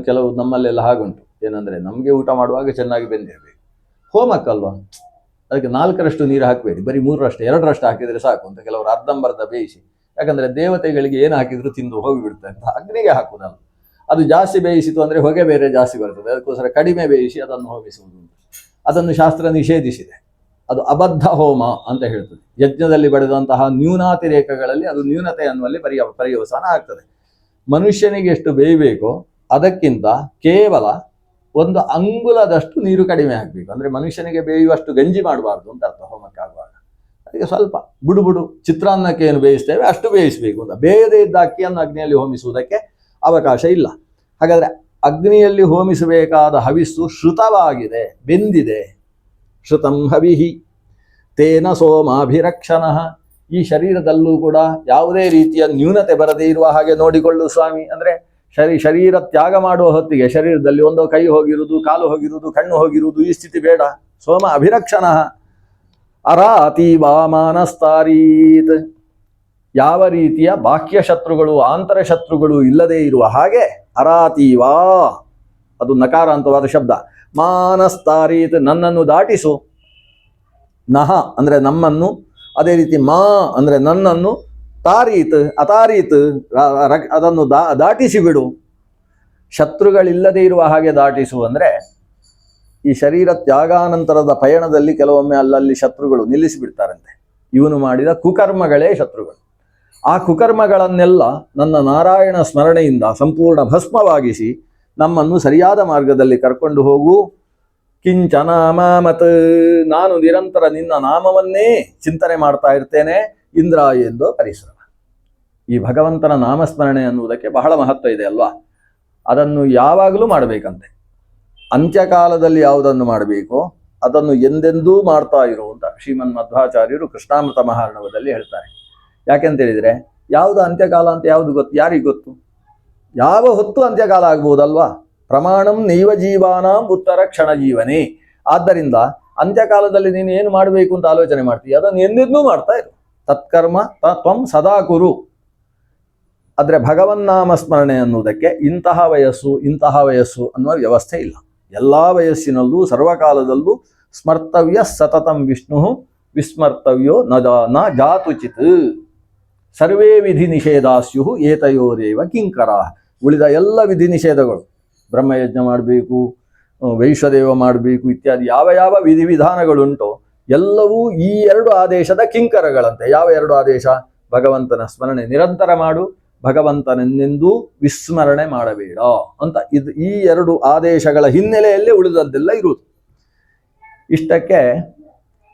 ಕೆಲವು ನಮ್ಮಲ್ಲೆಲ್ಲ ಹಾಗುಂಟು. ಏನಂದ್ರೆ ನಮಗೆ ಊಟ ಮಾಡುವಾಗ ಚೆನ್ನಾಗಿ ಬೆಂದಿರಬೇಕು, ಹೋಮಕ್ಕಲ್ವಾ, ಅದಕ್ಕೆ 4ರಷ್ಟು ನೀರು ಹಾಕಬೇಡಿ, ಬರೀ 3ರಷ್ಟು 2ರಷ್ಟು ಹಾಕಿದರೆ ಸಾಕು ಅಂತ ಕೆಲವರು ಅರ್ಧಂಬರ್ಧ ಬೇಯಿಸಿ, ಯಾಕಂದ್ರೆ ದೇವತೆಗಳಿಗೆ ಏನು ಹಾಕಿದ್ರು ತಿಂದು ಹೋಗಿಬಿಡುತ್ತೆ ಅಂತ ಅಗ್ನಿಗೆ ಹಾಕುವುದಲ್ಲ. ಅದು ಜಾಸ್ತಿ ಬೇಯಿಸಿತು ಅಂದರೆ ಹೊಗೆ ಬೇರೆ ಜಾಸ್ತಿ ಬರ್ತದೆ, ಅದಕ್ಕೋಸ್ಕರ ಕಡಿಮೆ ಬೇಯಿಸಿ ಅದನ್ನು ಹೋಮಿಸುವುದು. ಅದನ್ನು ಶಾಸ್ತ್ರ ನಿಷೇಧಿಸಿದೆ. ಅದು ಅಬದ್ಧ ಹೋಮ ಅಂತ ಹೇಳ್ತದೆ. ಯಜ್ಞದಲ್ಲಿ ಬಡಿದಂತಹ ನ್ಯೂನಾತಿರೇಕಗಳಲ್ಲಿ ಅದು ನ್ಯೂನತೆ ಅನ್ನುವಲ್ಲಿ ಪರ್ಯವಸಾನ ಆಗ್ತದೆ. ಮನುಷ್ಯನಿಗೆ ಎಷ್ಟು ಬೇಯಬೇಕೋ ಅದಕ್ಕಿಂತ ಕೇವಲ 1 ಅಂಗುಲದಷ್ಟು ನೀರು ಕಡಿಮೆ ಹಾಕಬೇಕು. ಅಂದರೆ ಮನುಷ್ಯನಿಗೆ ಬೇಯುವಷ್ಟು ಗಂಜಿ ಮಾಡಬಾರ್ದು ಅಂತ ಅರ್ಥ ಹೋಮಕ್ಕಾಗುವಾಗ. ಅದಕ್ಕೆ ಸ್ವಲ್ಪ ಬುಡು ಚಿತ್ರಾನ್ನಕ್ಕೆ ಏನು ಬೇಯಿಸ್ತೇವೆ ಅಷ್ಟು ಬೇಯಿಸಬೇಕು ಅಂತ. ಬೇಯದೇ ಇದ್ದ ಅಕ್ಕಿಯನ್ನು ಅಗ್ನಿಯಲ್ಲಿ ಹೋಮಿಸುವುದಕ್ಕೆ ಅವಕಾಶ ಇಲ್ಲ. ಹಾಗಾದರೆ ಅಗ್ನಿಯಲ್ಲಿ ಹೋಮಿಸಬೇಕಾದ ಹವಿಸ್ಸು ಶ್ರುತವಾಗಿದೆ, ಬೆಂದಿದೆ. ಶ್ರುತಂ ಹವಿಹಿ ತೇನ ಸೋಮಾಭಿರಕ್ಷಣಃ, ಈ ಶರೀರದಲ್ಲೂ ಕೂಡ ಯಾವುದೇ ರೀತಿಯ ನ್ಯೂನತೆ ಬರದೇ ಇರುವ ಹಾಗೆ ನೋಡಿಕೊಳ್ಳು ಸ್ವಾಮಿ. ಅಂದರೆ ಶರೀರ ತ್ಯಾಗ ಮಾಡುವ ಹೊತ್ತಿಗೆ ಶರೀರದಲ್ಲಿ ಒಂದು ಕೈ ಹೋಗಿರುವುದು, ಕಾಲು ಹೋಗಿರುವುದು, ಕಣ್ಣು ಹೋಗಿರುವುದು, ಈ ಸ್ಥಿತಿ ಬೇಡ. ಸೋಮ ಅಭಿರಕ್ಷಣಃ ಅರಾತೀವಾ ಮಾನಸ್ತಾರೀತ್, ಯಾವ ರೀತಿಯ ಬಾಹ್ಯ ಶತ್ರುಗಳು ಆಂತರ ಶತ್ರುಗಳು ಇಲ್ಲದೇ ಇರುವ ಹಾಗೆ ಅರಾತೀವಾ, ಅದು ನಕಾರಾಂತವಾದ ಶಬ್ದ. ಮಾನಸ್ತಾರೀತ್, ನನ್ನನ್ನು ದಾಟಿಸು. ನಹ ಅಂದರೆ ನಮ್ಮನ್ನು, ಅದೇ ರೀತಿ ಮಾ ಅಂದರೆ ನನ್ನನ್ನು, ತಾರೀತ್ ಅತಾರೀತ್ ಅದನ್ನು ದಾಟಿಸಿ ಬಿಡು. ಶತ್ರುಗಳಿಲ್ಲದೆ ಇರುವ ಹಾಗೆ ದಾಟಿಸು ಅಂದರೆ ಈ ಶರೀರ ತ್ಯಾಗಾನಂತರದ ಪಯಣದಲ್ಲಿ ಕೆಲವೊಮ್ಮೆ ಅಲ್ಲಲ್ಲಿ ಶತ್ರುಗಳು ನಿಲ್ಲಿಸಿಬಿಡ್ತಾರಂತೆ. ಇವನು ಮಾಡಿದ ಕುಕರ್ಮಗಳೇ ಶತ್ರುಗಳು. ಆ ಕುಕರ್ಮಗಳನ್ನೆಲ್ಲ ನನ್ನ ನಾರಾಯಣ ಸ್ಮರಣೆಯಿಂದ ಸಂಪೂರ್ಣ ಭಸ್ಮವಾಗಿಸಿ ನಮ್ಮನ್ನು ಸರಿಯಾದ ಮಾರ್ಗದಲ್ಲಿ ಕರ್ಕೊಂಡು ಹೋಗು. ಕಿಂಚನ ಮಾಮತ್, ನಾನು ನಿರಂತರ ನಿನ್ನ ನಾಮವನ್ನೇ ಚಿಂತನೆ ಮಾಡ್ತಾ ಇರ್ತೇನೆ ಇಂದ್ರ ಎಂದು ಪರಿಶ್ರಮ. ಈ ಭಗವಂತನ ನಾಮಸ್ಮರಣೆ ಅನ್ನುವುದಕ್ಕೆ ಬಹಳ ಮಹತ್ವ ಇದೆ ಅಲ್ವಾ. ಅದನ್ನು ಯಾವಾಗಲೂ ಮಾಡಬೇಕಂತೆ. ಅಂತ್ಯಕಾಲದಲ್ಲಿ ಯಾವುದನ್ನು ಮಾಡಬೇಕೋ ಅದನ್ನು ಎಂದೆಂದೂ ಮಾಡ್ತಾ ಇರುವಂತ ಶ್ರೀಮನ್ ಮಧ್ವಾಚಾರ್ಯರು ಕೃಷ್ಣಾಮೃತ ಮಹಾರ್ಣವದಲ್ಲಿ ಹೇಳ್ತಾರೆ. ಯಾಕೆಂತೇಳಿದರೆ ಯಾವುದು ಅಂತ್ಯಕಾಲ ಅಂತ ಯಾವುದು ಗೊತ್ತು, ಯಾರಿಗೆ ಗೊತ್ತು? ಯಾವ ಹೊತ್ತು ಅಂತ್ಯಕಾಲ ಆಗ್ಬೋದಲ್ವಾ? ಪ್ರಮಾಣಂ ನೈವ ಜೀವಾನಾಂ ಉತ್ತರ ಕ್ಷಣ ಜೀವನೇ. ಆದ್ದರಿಂದ ಅಂತ್ಯಕಾಲದಲ್ಲಿ ನೀನು ಏನು ಮಾಡಬೇಕು ಅಂತ ಆಲೋಚನೆ ಮಾಡ್ತೀಯ, ಅದನ್ನು ಎಂದೆಂದೂ ಮಾಡ್ತಾ ಇರು. ತತ್ಕರ್ಮ ತ್ವಂ ಸದಾ ಕುರು. ಆದರೆ ಭಗವನ್ನಾಮ ಸ್ಮರಣೆ ಅನ್ನುವುದಕ್ಕೆ ಇಂತಹ ವಯಸ್ಸು ಅನ್ನುವ ವ್ಯವಸ್ಥೆ ಇಲ್ಲ. ಎಲ್ಲ ವಯಸ್ಸಿನಲ್ಲೂ ಸರ್ವಕಾಲದಲ್ಲೂ ಸ್ಮರ್ತವ್ಯ ಸತತಂ ವಿಷ್ಣು ವಿಸ್ಮರ್ತವ್ಯೋ ನ ಜಾತುಚಿತ್. ಸರ್ವೇ ವಿಧಿ ನಿಷೇಧಾಸ್ಯು ಏತಯೋರೇವ ಕಿಂಕರ. ಉಳಿದ ಎಲ್ಲ ವಿಧಿ ನಿಷೇಧಗಳು, ಬ್ರಹ್ಮಯಜ್ಞ ಮಾಡಬೇಕು, ವೈಶ್ವದೇವ ಮಾಡಬೇಕು ಇತ್ಯಾದಿ ಯಾವ ಯಾವ ವಿಧಿವಿಧಾನಗಳುಂಟೋ ಎಲ್ಲವೂ ಈ ಎರಡು ಆದೇಶದ ಕಿಂಕರಗಳಂತೆ. ಯಾವ ಎರಡು ಆದೇಶ? ಭಗವಂತನ ಸ್ಮರಣೆ ನಿರಂತರ ಮಾಡು, ಭಗವಂತನೆಂದೆಂದೂ ವಿಸ್ಮರಣೆ ಮಾಡಬೇಡ ಅಂತ. ಈ ಎರಡು ಆದೇಶಗಳ ಹಿನ್ನೆಲೆಯಲ್ಲೇ ಉಳಿದದ್ದೆಲ್ಲ ಇರುವುದು. ಇಷ್ಟಕ್ಕೆ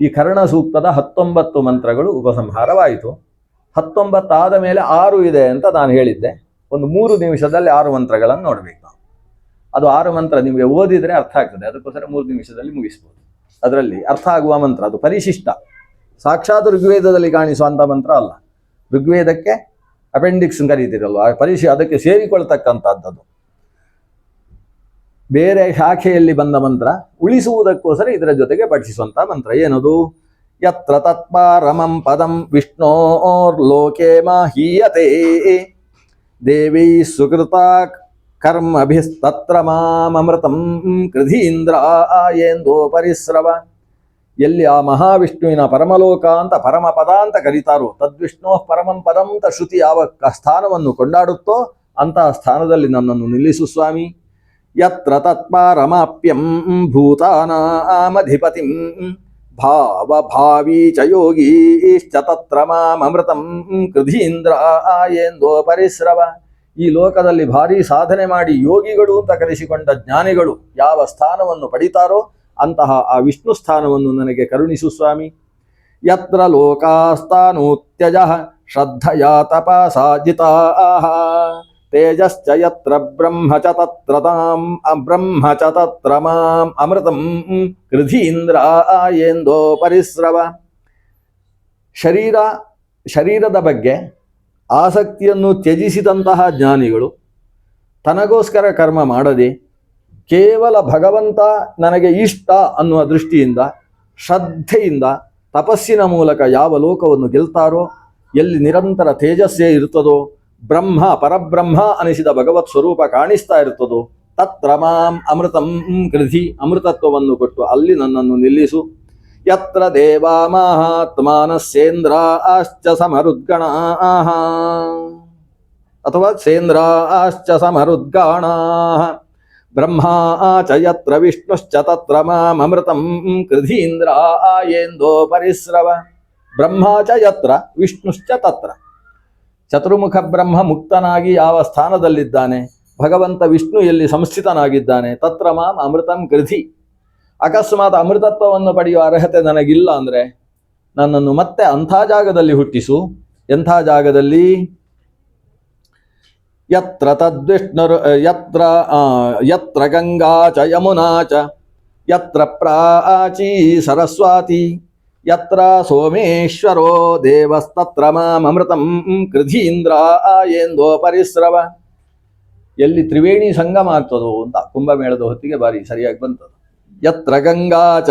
ಈ ಕರ್ಣ ಸೂಕ್ತದ 19 ಮಂತ್ರಗಳು ಉಪಸಂಹಾರವಾಯಿತು. 19 ಆದ ಮೇಲೆ 6 ಇದೆ ಅಂತ ನಾನು ಹೇಳಿದ್ದೆ. ಒಂದು 3 ನಿಮಿಷದಲ್ಲಿ 6 ಮಂತ್ರಗಳನ್ನು ನೋಡಬೇಕು ನಾವು. ಅದು 6 ಮಂತ್ರ ನಿಮಗೆ ಓದಿದರೆ ಅರ್ಥ ಆಗ್ತದೆ, ಅದಕ್ಕೋಸ್ಕರ 3 ನಿಮಿಷದಲ್ಲಿ ಮುಗಿಸ್ಬೋದು. ಅದರಲ್ಲಿ ಅರ್ಥ ಆಗುವ ಮಂತ್ರ, ಅದು ಪರಿಶಿಷ್ಟ, ಸಾಕ್ಷಾತ್ ಋಗ್ವೇದದಲ್ಲಿ ಕಾಣಿಸುವಂಥ ಮಂತ್ರ ಅಲ್ಲ. ಋಗ್ವೇದಕ್ಕೆ ಅಪೆಂಡಿಕ್ಸ್ ಕರೀತಿರಲ್ವ, ಅದಕ್ಕೆ ಸೇರಿಕೊಳ್ತಕ್ಕಂಥದ್ದು. ಬೇರೆ ಶಾಖೆಯಲ್ಲಿ ಬಂದ ಮಂತ್ರ ಉಳಿಸುವುದಕ್ಕೋಸ್ಕರ ಇದರ ಜೊತೆಗೆ ಪಠಿಸುವಂಥ ಮಂತ್ರ. ಏನದು? ಯತ್ರ ತತ್ಪಾರಮಂ ಪದಂ ವಿಷ್ಣೋರ್ಲೋಕೆ ಮಾಹೀಯತೆ ದೇವೈ ಸುಕೃತ ಕರ್ಮಭಿಸ್ತತ್ರ ಮಾಮೃತಂ ಕೃಧೀಂದ್ರ ಆಯೇಂದೋ ಪರಿಸ್ರವ. ಎಲ್ಲಿ ಆ ಮಹಾವಿಷ್ಣುವಿನ ಪರಮಲೋಕ ಅಂತ ಪರಮಪದ ಅಂತ ಕರೀತಾರೋ, ತದ್ವಿಷ್ಣೋ ಪರಮಂ ಪದಂ ಅಂತ ಶ್ರುತಿ ಯಾವ ಸ್ಥಾನವನ್ನು ಕೊಂಡಾಡುತ್ತೋ ಅಂತಹ ಸ್ಥಾನದಲ್ಲಿ ನನ್ನನ್ನು ನಿಲ್ಲಿಸು ಸ್ವಾಮಿ. ಯತ್ರ ತತ್ಪಾರಮಾಪ್ಯಂ ಭೂತಾನಾಮಧಿಪತಿಂ ಭಾವಭಾವೀ ಚ ಯೋಗೀಶ್ಚ ತತ್ರ ಮಾಮೃತಂ ಕೃಧೀಂದ್ರ ಆಯೇಂದೋ ಪರಿಸ್ರವ. ಈ ಲೋಕದಲ್ಲಿ ಭಾರೀ ಸಾಧನೆ ಮಾಡಿ ಯೋಗಿಗಳು ಅಂತ ಕರೆಸಿಕೊಂಡ ಜ್ಞಾನಿಗಳು ಯಾವ ಸ್ಥಾನವನ್ನು ಪಡಿತಾರೋ ಅಂತಹ ಆ ವಿಷ್ಣು ಸ್ಥಾನವನ್ನು ನನಗೆ ಕರುಣಿಸು ಸ್ವಾಮಿ. ಯತ್ರ ಲೋಕಾಸ್ತಾನೂತ್ಯಜ ಶ್ರದ್ಧಯಾ ತಪಸಾ ಜಿತಾಃ ತೇಜಶ್ಚ ಯತ್ರ ಬ್ರಹ್ಮ ಚ ತತ್ರ ಮಾಂ ಅಮೃತಂ ಕೃಧೀಂದ್ರ ಆಯೇಂದೋ ಪರಿಸ್ರವ. ಶರೀರದ ಬಗ್ಗೆ ಆಸಕ್ತಿಯನ್ನು ತ್ಯಜಿಸಿದಂತಹ ಜ್ಞಾನಿಗಳು ತನಗೋಸ್ಕರ ಕರ್ಮ ಮಾಡದೆ ಕೇವಲ ಭಗವಂತ ನನಗೆ ಇಷ್ಟ ಅನ್ನುವ ದೃಷ್ಟಿಯಿಂದ ಶ್ರದ್ಧೆಯಿಂದ ತಪಸ್ಸಿನ ಮೂಲಕ ಯಾವ ಲೋಕವನ್ನು ಗೆಲ್ತಾರೋ, ಎಲ್ಲಿ ನಿರಂತರ ತೇಜಸ್ಸೇ ಇರ್ತದೋ, ಪರಬ್ರಹ್ಮ ಅನಿಸಿದ ಭಗವತ್ ಸ್ವರೂಪ ಕಾಣಿಸ್ತಾ ಇರ್ತದೋ, ತತ್ರ ಮಾಂ ಅಮೃತಂ ಕೃಧಿ, ಅಮೃತತ್ವವನ್ನು ಕೊಟ್ಟು ಅಲ್ಲಿ ನನ್ನನ್ನು ನಿಲ್ಲಿಸು. ಯತ್ರ ದೇವಾ ಮಹಾತ್ಮಾನಸ್ಸೇಂದ್ರಾಶ್ಚ ಸಮರುದ್ಗಣಾಃ ಅಥವಾ ಸೇಂದ್ರಾಶ್ಚ ಸಮರುದ್ಗಣಾಃ ಬ್ರಹ್ಮಾ ಚ ಯತ್ರ ವಿಷ್ಣುಶ್ಚ ತತ್ರ ಮಾಮೃತಂ ಕೃಧೀಂದ್ರ ಆಯೇಂದೋ ಪರಿಸ್ರವ. ಬ್ರಹ್ಮ ಚ ಯತ್ರ ವಿಷ್ಣುಶ್ಚ ತತ್ರ. ಚತುರ್ಮುಖ ಬ್ರಹ್ಮ ಮುಕ್ತನಾಗಿ ಯಾವ ಸ್ಥಾನದಲ್ಲಿದ್ದಾನೆ, ಭಗವಂತ ವಿಷ್ಣು ಎಲ್ಲಿ ಸಂಸ್ಥಿತನಾಗಿದ್ದಾನೆ, ತತ್ರ ಮಾಂ ಅಮೃತಂ ಕೃಧಿ. ಅಕಸ್ಮಾತ್ ಅಮೃತತ್ವವನ್ನು ಪಡೆಯುವ ಅರ್ಹತೆ ನನಗಿಲ್ಲ ಅಂದರೆ ನನ್ನನ್ನು ಮತ್ತೆ ಅಂಥ ಜಾಗದಲ್ಲಿ ಹುಟ್ಟಿಸು. ಎಂಥ ಜಾಗದಲ್ಲಿ? ಯತ್ರ ತದ್ವಿಷ್ಣುರ್ ಯತ್ರ ಗಂಗಾ ಚ ಯಮುನಾ ಚ ಯತ್ರ ಪ್ರಾಚೀ ಸರಸ್ವತಿ ಯತ್ರ ಸೋಮೇಶ್ವರೋ ದೇವಸ್ತತ್ರ ಮಾಮೃತಂ ಕೃಧೀಂದ್ರ ಆಯೇಂದೋ ಪರಿಸ್ರವ. ಎಲ್ಲಿ ತ್ರಿವೇಣಿ ಸಂಗಮ ಆಗ್ತದೋ ಅಂತ ಕುಂಭಮೇಳದ ಹೊತ್ತಿಗೆ ಬಾರಿ ಸರಿಯಾಗಿ ಬಂತದು. ಯತ್ರ ಗಂಗಾ ಚ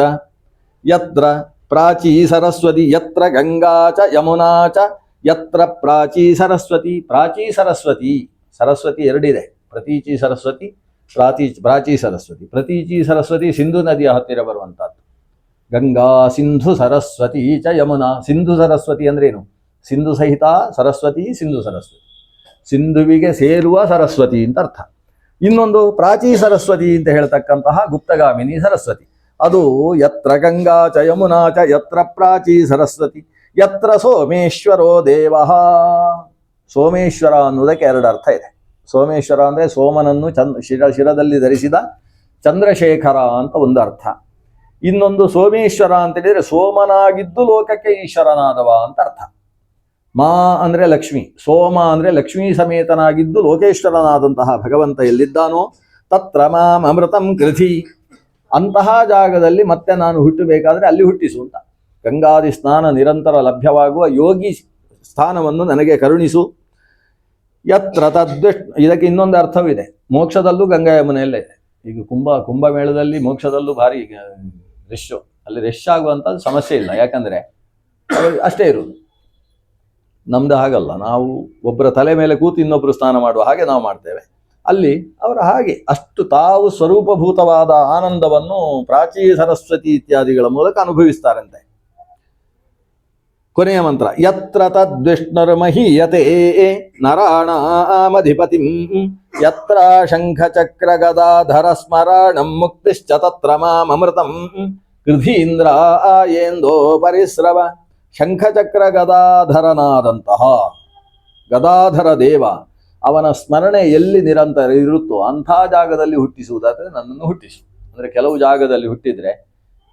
ಯತ್ರ ಪ್ರಾಚೀ ಸರಸ್ವತಿ ಯತ್ರ ಗಂಗಾ ಚ ಯಮುನಾ ಚ ಯತ್ರ ಪ್ರಾಚೀ ಸರಸ್ವತಿ. ಪ್ರಾಚೀ ಸರಸ್ವತಿ, ಸರಸ್ವತಿ ಎರಡಿದೆ, ಪ್ರತೀಚಿ ಸರಸ್ವತಿ, ಪ್ರಾಚೀ ಸರಸ್ವತಿ. ಪ್ರತೀಚಿ ಸರಸ್ವತಿ ಸಿಂಧು ನದಿಯ ಹತ್ತಿರ ಬರುವಂಥದ್ದು. ಗಂಗಾ ಸಿಂಧು ಸರಸ್ವತಿ ಚ ಯಮುನಾ. ಸಿಂಧು ಸರಸ್ವತಿ ಅಂದ್ರೇನು? ಸಿಂಧು ಸಹಿತ ಸರಸ್ವತಿ, ಸಿಂಧು ಸರಸ್ವತಿ, ಸಿಂಧುವಿಗೆ ಸೇರುವ ಸರಸ್ವತಿ ಅಂತ ಅರ್ಥ. ಇನ್ನೊಂದು ಪ್ರಾಚೀ ಸರಸ್ವತಿ ಅಂತ ಹೇಳ್ತಕ್ಕಂತಹ ಗುಪ್ತಗಾಮಿನಿ ಸರಸ್ವತಿ. ಅದು ಯತ್ರ ಗಂಗಾ ಚ ಯಮುನಾ ಚ ಯತ್ರ ಪ್ರಾಚೀ ಸರಸ್ವತಿ ಯತ್ರ ಸೋಮೇಶ್ವರೋ ದೇವ. ಸೋಮೇಶ್ವರ ಅನ್ನೋದಕ್ಕೆ 2 ಅರ್ಥ ಇದೆ. ಸೋಮೇಶ್ವರ ಅಂದರೆ ಸೋಮನನ್ನು ಶಿರದಲ್ಲಿ ಧರಿಸಿದ ಚಂದ್ರಶೇಖರ ಅಂತ ಒಂದು ಅರ್ಥ. ಇನ್ನೊಂದು ಸೋಮೇಶ್ವರ ಅಂತ ಹೇಳಿದರೆ ಸೋಮನಾಗಿದ್ದು ಲೋಕಕ್ಕೆ ಈಶ್ವರನಾದವ ಅಂತ ಅರ್ಥ. ಮಾ ಅಂದರೆ ಲಕ್ಷ್ಮಿ, ಸೋಮ ಅಂದರೆ ಲಕ್ಷ್ಮೀ ಸಮೇತನಾಗಿದ್ದು ಲೋಕೇಶ್ವರನಾದಂತಹ ಭಗವಂತ ಎಲ್ಲಿದ್ದಾನೋ ತತ್ರ ಮಾಂ ಅಮೃತಂ ಕೃಧಿ, ಅಂತಹ ಜಾಗದಲ್ಲಿ ಮತ್ತೆ ನಾನು ಹುಟ್ಟಬೇಕಾದ್ರೆ ಅಲ್ಲಿ ಹುಟ್ಟಿಸು ಅಂತ. ಗಂಗಾದಿ ಸ್ನಾನ ನಿರಂತರ ಲಭ್ಯವಾಗುವ ಯೋಗಿ ಸ್ಥಾನವನ್ನು ನನಗೆ ಕರುಣಿಸು. ಯತ್ರ ತದ್ವಿಷ್ಣು, ಇದಕ್ಕೆ ಇನ್ನೊಂದು ಅರ್ಥವಿದೆ. ಮೋಕ್ಷದಲ್ಲೂ ಗಂಗಾ ಯಮುನೆಯಲ್ಲೇ ಇದೆ. ಈಗ ಕುಂಭಮೇಳದಲ್ಲಿ ಮೋಕ್ಷದಲ್ಲೂ ಭಾರಿ ರಶ್, ಅಲ್ಲಿ ರಶ್ ಆಗುವಂಥದ್ದು ಸಮಸ್ಯೆ ಇಲ್ಲ, ಯಾಕಂದರೆ ಅಷ್ಟೇ ಇರುವುದು. ನಮ್ದು ಹಾಗಲ್ಲ, ನಾವು ಒಬ್ಬರ ತಲೆ ಮೇಲೆ ಕೂತು ಇನ್ನೊಬ್ಬರು ಸ್ನಾನ ಮಾಡುವ ಹಾಗೆ ನಾವು ಮಾಡ್ತೇವೆ. ಅಲ್ಲಿ ಅವರ ಹಾಗೆ ಅಷ್ಟು ತಾವು ಸ್ವರೂಪಭೂತವಾದ ಆನಂದವನ್ನು ಪ್ರಾಚೀ ಸರಸ್ವತಿ ಇತ್ಯಾದಿಗಳ ಮೂಲಕ ಅನುಭವಿಸ್ತಾರಂತೆ. ಕೊನೆಯ ಮಂತ್ರ, ಯತ್ರ ತದ್ವಿಷ್ಣುರ್ಮಹೀಯತೆ ನರಾಣಾಮಧಿಪತಿಂ ಯತ್ರ ಶಂಖಚಕ್ರ ಗದಾಧರ ಸ್ಮರಣಂ ಮುಕ್ತಿಶ್ಚ ತತ್ರ ಮಾಮೃತಂ ಕೃಧೀಂದ್ರಾಯೇಂದೋ ಪರಿಸ್ರವ. ಶಂಖಚಕ್ರ ಗದಾಧರನಾದಂತಹ ಗದಾಧರ ದೇವ, ಅವನ ಸ್ಮರಣೆ ಎಲ್ಲಿ ನಿರಂತರ ಇರುತ್ತೋ ಅಂಥ ಜಾಗದಲ್ಲಿ ಹುಟ್ಟಿಸುವುದಾದರೆ ನನ್ನನ್ನು ಹುಟ್ಟಿಸು. ಅಂದರೆ ಕೆಲವು ಜಾಗದಲ್ಲಿ ಹುಟ್ಟಿದರೆ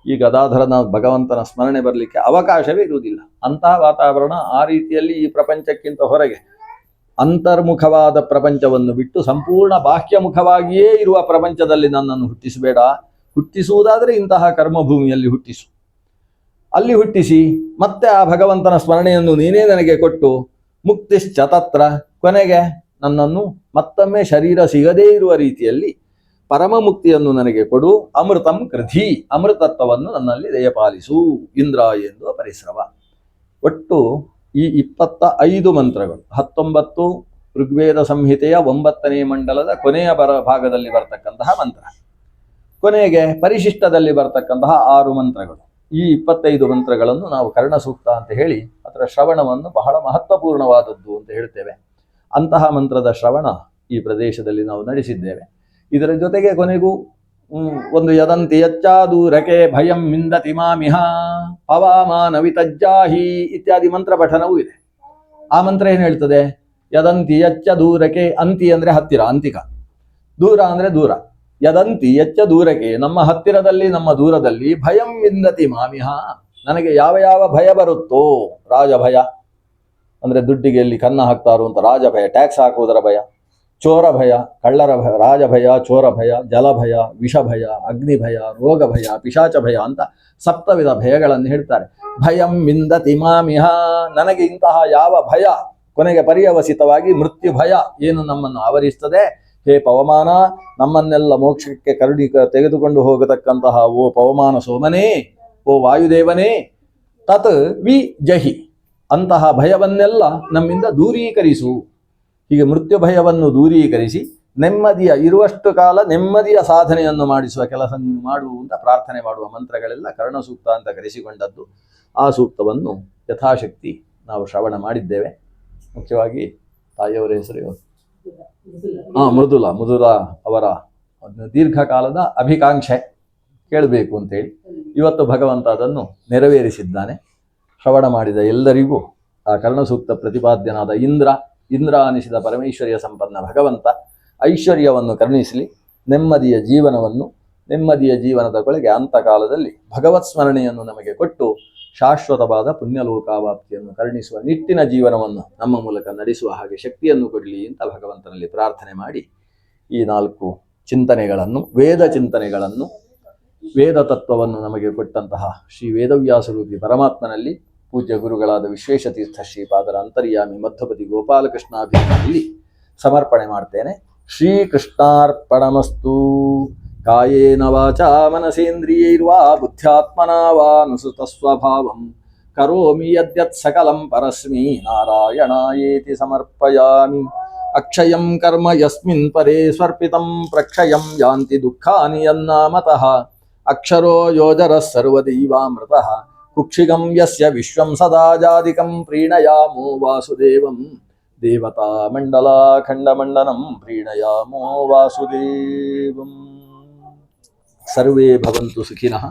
ಈ ಗದಾಧರನ ಭಗವಂತನ ಸ್ಮರಣೆ ಬರಲಿಕ್ಕೆ ಅವಕಾಶವೇ ಇರುವುದಿಲ್ಲ. ಅಂತಹ ವಾತಾವರಣ, ಆ ರೀತಿಯಲ್ಲಿ ಈ ಪ್ರಪಂಚಕ್ಕಿಂತ ಹೊರಗೆ ಅಂತರ್ಮುಖವಾದ ಪ್ರಪಂಚವನ್ನು ಬಿಟ್ಟು ಸಂಪೂರ್ಣ ಬಾಹ್ಯಮುಖವಾಗಿಯೇ ಇರುವ ಪ್ರಪಂಚದಲ್ಲಿ ನನ್ನನ್ನು ಹುಟ್ಟಿಸಬೇಡ. ಹುಟ್ಟಿಸುವುದಾದರೆ ಇಂತಹ ಕರ್ಮಭೂಮಿಯಲ್ಲಿ ಹುಟ್ಟಿಸು. ಅಲ್ಲಿ ಹುಟ್ಟಿಸಿ ಮತ್ತೆ ಆ ಭಗವಂತನ ಸ್ಮರಣೆಯನ್ನು ನೀನೇ ನನಗೆ ಕೊಟ್ಟು ಮುಕ್ತಿಶ್ಚ ತತ್ರ, ಕೊನೆಗೆ ನನ್ನನ್ನು ಮತ್ತೊಮ್ಮೆ ಶರೀರ ಸಿಗದೇ ಇರುವ ರೀತಿಯಲ್ಲಿ ಪರಮ ಮುಕ್ತಿಯನ್ನು ನನಗೆ ಕೊಡು. ಅಮೃತಂ ಕೃಧಿ, ಅಮೃತತ್ವವನ್ನು ನನ್ನಲ್ಲಿ ದಯಪಾಲಿಸು. ಇಂದ್ರ ಎಂದು ಪರಿಶ್ರಮ. ಒಟ್ಟು ಈ 25 ಮಂತ್ರಗಳು 19 ಋಗ್ವೇದ ಸಂಹಿತೆಯ 9ನೇ ಮಂಡಲದ ಕೊನೆಯ ಭಾಗದಲ್ಲಿ ಬರ್ತಕ್ಕಂತಹ ಮಂತ್ರ, ಕೊನೆಗೆ ಪರಿಶಿಷ್ಟದಲ್ಲಿ ಬರ್ತಕ್ಕಂತಹ 6 ಮಂತ್ರಗಳು. ಈ 25 ಮಂತ್ರಗಳನ್ನು ನಾವು ಕರ್ಣಸೂಕ್ತ ಅಂತ ಹೇಳಿ ಅದರ ಶ್ರವಣವನ್ನು ಬಹಳ ಮಹತ್ವಪೂರ್ಣವಾದದ್ದು ಅಂತ ಹೇಳ್ತೇವೆ. ಅಂತಹ ಮಂತ್ರದ ಶ್ರವಣ ಈ ಪ್ರದೇಶದಲ್ಲಿ ನಾವು ನಡೆಸಿದ್ದೇವೆ. ಇದರ ಜೊತೆಗೆ ಕೊನೆಗೂ ಒಂದು ಯದಂತಿ ಯಚ್ಚಾದೂರಕೆ ಭಯಂ ಮಿಂದತಿ ಮಾಮಿಹ ಪವಾಮಾನ ವಿತಜ್ಜಾಹಿ ಇತ್ಯಾದಿ ಮಂತ್ರ ಪಠನವೂ ಇದೆ. ಆ ಮಂತ್ರ ಏನು ಹೇಳ್ತದೆ? ಯದಂತಿ ಯಚ್ಚ ದೂರಕೆ, ಅಂತಿ ಅಂದರೆ ಹತ್ತಿರ, ಅಂತಿಕ, ದೂರ ಅಂದರೆ ದೂರ. ಯದಂತಿ ಎಚ್ಚ ದೂರಕ್ಕೆ, ನಮ್ಮ ಹತ್ತಿರದಲ್ಲಿ ನಮ್ಮ ದೂರದಲ್ಲಿ, ಭಯಂ ವಿಂದತಿ ಮಾಮಿಹ, ನನಗೆ ಯಾವ ಯಾವ ಭಯ ಬರುತ್ತೋ, ರಾಜಭಯ ಅಂದರೆ ದುಡ್ಡಿಗೆ ಎಲ್ಲಿ ಕನ್ನ ಹಾಕ್ತಾರೋ ಅಂತ ರಾಜಭಯ, ಟ್ಯಾಕ್ಸ್ ಹಾಕುವುದರ ಭಯ, ಚೋರ ಭಯ, ಕಳ್ಳರ ಭಯ, ರಾಜಭಯ, ಚೋರ ಭಯ, ಜಲಭಯ, ವಿಷಭಯ, ಅಗ್ನಿಭಯ, ರೋಗ ಭಯ, ಪಿಶಾಚ ಭಯ ಅಂತ 7 ವಿಧ ಭಯಗಳನ್ನು ಹೇಳ್ತಾರೆ. ಭಯಂ ವಿಂದತಿ ಮಾಮಿಹ, ನನಗೆ ಇಂತಹ ಯಾವ ಭಯ, ಕೊನೆಗೆ ಪರ್ಯವಸಿತವಾಗಿ ಮೃತ್ಯು ಭಯ ಏನು ನಮ್ಮನ್ನು ಆವರಿಸ್ತದೆ. ಹೇ ಪವಮಾನ, ನಮ್ಮನ್ನೆಲ್ಲ ಮೋಕ್ಷಕ್ಕೆ ತೆಗೆದುಕೊಂಡು ಹೋಗತಕ್ಕಂತಹ ಓ ಪವಮಾನ ಸೋಮನೇ, ಓ ವಾಯುದೇವನೇ, ತತ್ ವಿ ಜಹಿ, ಅಂತಹ ಭಯವನ್ನೆಲ್ಲ ನಮ್ಮಿಂದ ದೂರೀಕರಿಸು. ಹೀಗೆ ಮೃತ್ಯು ಭಯವನ್ನು ದೂರೀಕರಿಸಿ ನೆಮ್ಮದಿಯ ಇರುವಷ್ಟು ಕಾಲ ನೆಮ್ಮದಿಯ ಸಾಧನೆಯನ್ನು ಮಾಡಿಸುವ ಕೆಲಸ ನೀನು ಮಾಡು ಅಂತ ಪ್ರಾರ್ಥನೆ ಮಾಡುವ ಮಂತ್ರಗಳೆಲ್ಲ ಕರ್ಣಸೂಕ್ತ ಅಂತ ಕರೆಸಿಕೊಂಡದ್ದು. ಆ ಸೂಕ್ತವನ್ನು ಯಥಾಶಕ್ತಿ ನಾವು ಶ್ರವಣ ಮಾಡಿದ್ದೇವೆ. ಮುಖ್ಯವಾಗಿ ತಾಯಿಯವರ ಹೆಸರು ಮೃದುಲಾ ಅವರ ದೀರ್ಘಕಾಲದ ಅಭಿಕಾಂಕ್ಷೆ ಕೇಳಬೇಕು ಅಂತೇಳಿ ಇವತ್ತು ಭಗವಂತ ಅದನ್ನು ನೆರವೇರಿಸಿದ್ದಾನೆ. ಶ್ರವಣ ಮಾಡಿದ ಎಲ್ಲರಿಗೂ ಆ ಕರ್ಣಸೂಕ್ತ ಪ್ರತಿಪಾದ್ಯನಾದ ಇಂದ್ರ ಅನಿಸಿದ ಪರಮೇಶ್ವರ್ಯ ಸಂಪನ್ನ ಭಗವಂತ ಐಶ್ವರ್ಯವನ್ನು ಕರುಣಿಸಲಿ. ನೆಮ್ಮದಿಯ ಜೀವನದ ಕೊಳೆಗೆ ಅಂತಕಾಲದಲ್ಲಿ ಭಗವತ್ ಸ್ಮರಣೆಯನ್ನು ನಮಗೆ ಕೊಟ್ಟು ಶಾಶ್ವತವಾದ ಪುಣ್ಯಲೋಕಾವಾಪ್ತಿಯನ್ನು ಕರುಣಿಸುವ ನಿಟ್ಟಿನ ಜೀವನವನ್ನು ನಮ್ಮ ಮೂಲಕ ನಡೆಸುವ ಹಾಗೆ ಶಕ್ತಿಯನ್ನು ಕೊಡಲಿ ಅಂತ ಭಗವಂತನಲ್ಲಿ ಪ್ರಾರ್ಥನೆ ಮಾಡಿ ಈ 4 ಚಿಂತನೆಗಳನ್ನು, ವೇದ ಚಿಂತನೆಗಳನ್ನು, ವೇದ ತತ್ವವನ್ನು ನಮಗೆ ಕೊಟ್ಟಂತಹ ಶ್ರೀ ವೇದವ್ಯಾಸರೂಪಿ ಪರಮಾತ್ಮನಲ್ಲಿ ಪೂಜ್ಯ ಗುರುಗಳಾದ ವಿಶ್ವೇಶತೀರ್ಥ ಶ್ರೀಪಾದರ ಅಂತರ್ಯಾಮಿ ಮಧ್ವಪತಿ ಗೋಪಾಲಕೃಷ್ಣಾಭಿಮಾನಿಯಲ್ಲಿ ಸಮರ್ಪಣೆ ಮಾಡ್ತೇನೆ. ಶ್ರೀಕೃಷ್ಣಾರ್ಪಣಮಸ್ತು. ಕಾಯೇನ ವಾಚಾ ಮನಸೇಂದ್ರಿಯೈರ್ವಾ ಬುದ್ಧ್ಯಾತ್ಮನಾ ವಾ ನುಸೃತ ಸ್ವಭಾವಂ ಕರೋಮಿ ಯದ್ಯತ್ ಸಕಲಂ ಪರಸ್ಮೈ ನಾರಾಯಣಾಯೇತಿ ಸಮರ್ಪಯಾಮಿ. ಅಕ್ಷಯಂ ಕರ್ಮ ಯಸ್ಮಿನ್ ಪರೇ ಸ್ವರ್ಪಿತಂ ಪ್ರಕ್ಷಯಂ ಯಾಂತಿ ದುಃಖಾನಿ ಯನ್ನಾಮತಃ. ಅಕ್ಷರೋ ಯೋಜರಃ ಸರ್ವದೈವಾಮೃತಃ ಕುಕ್ಷಿಗಂ ಯಸ್ಯ ವಿಶ್ವಂ ಸದಾ ಜಾದಿಕಂ ಪ್ರೀಣಯಾಮೋ ವಾಸುದೇವಂ. ದೇವತಾ ಮಂಡಲಾಖಂಡಮಂಡನಂ ಪ್ರೀಣಯಾಮೋ ವಾಸುದೇವಂ. ಸರ್ವೇ ಭವಂತು ಸುಖಿನಃ.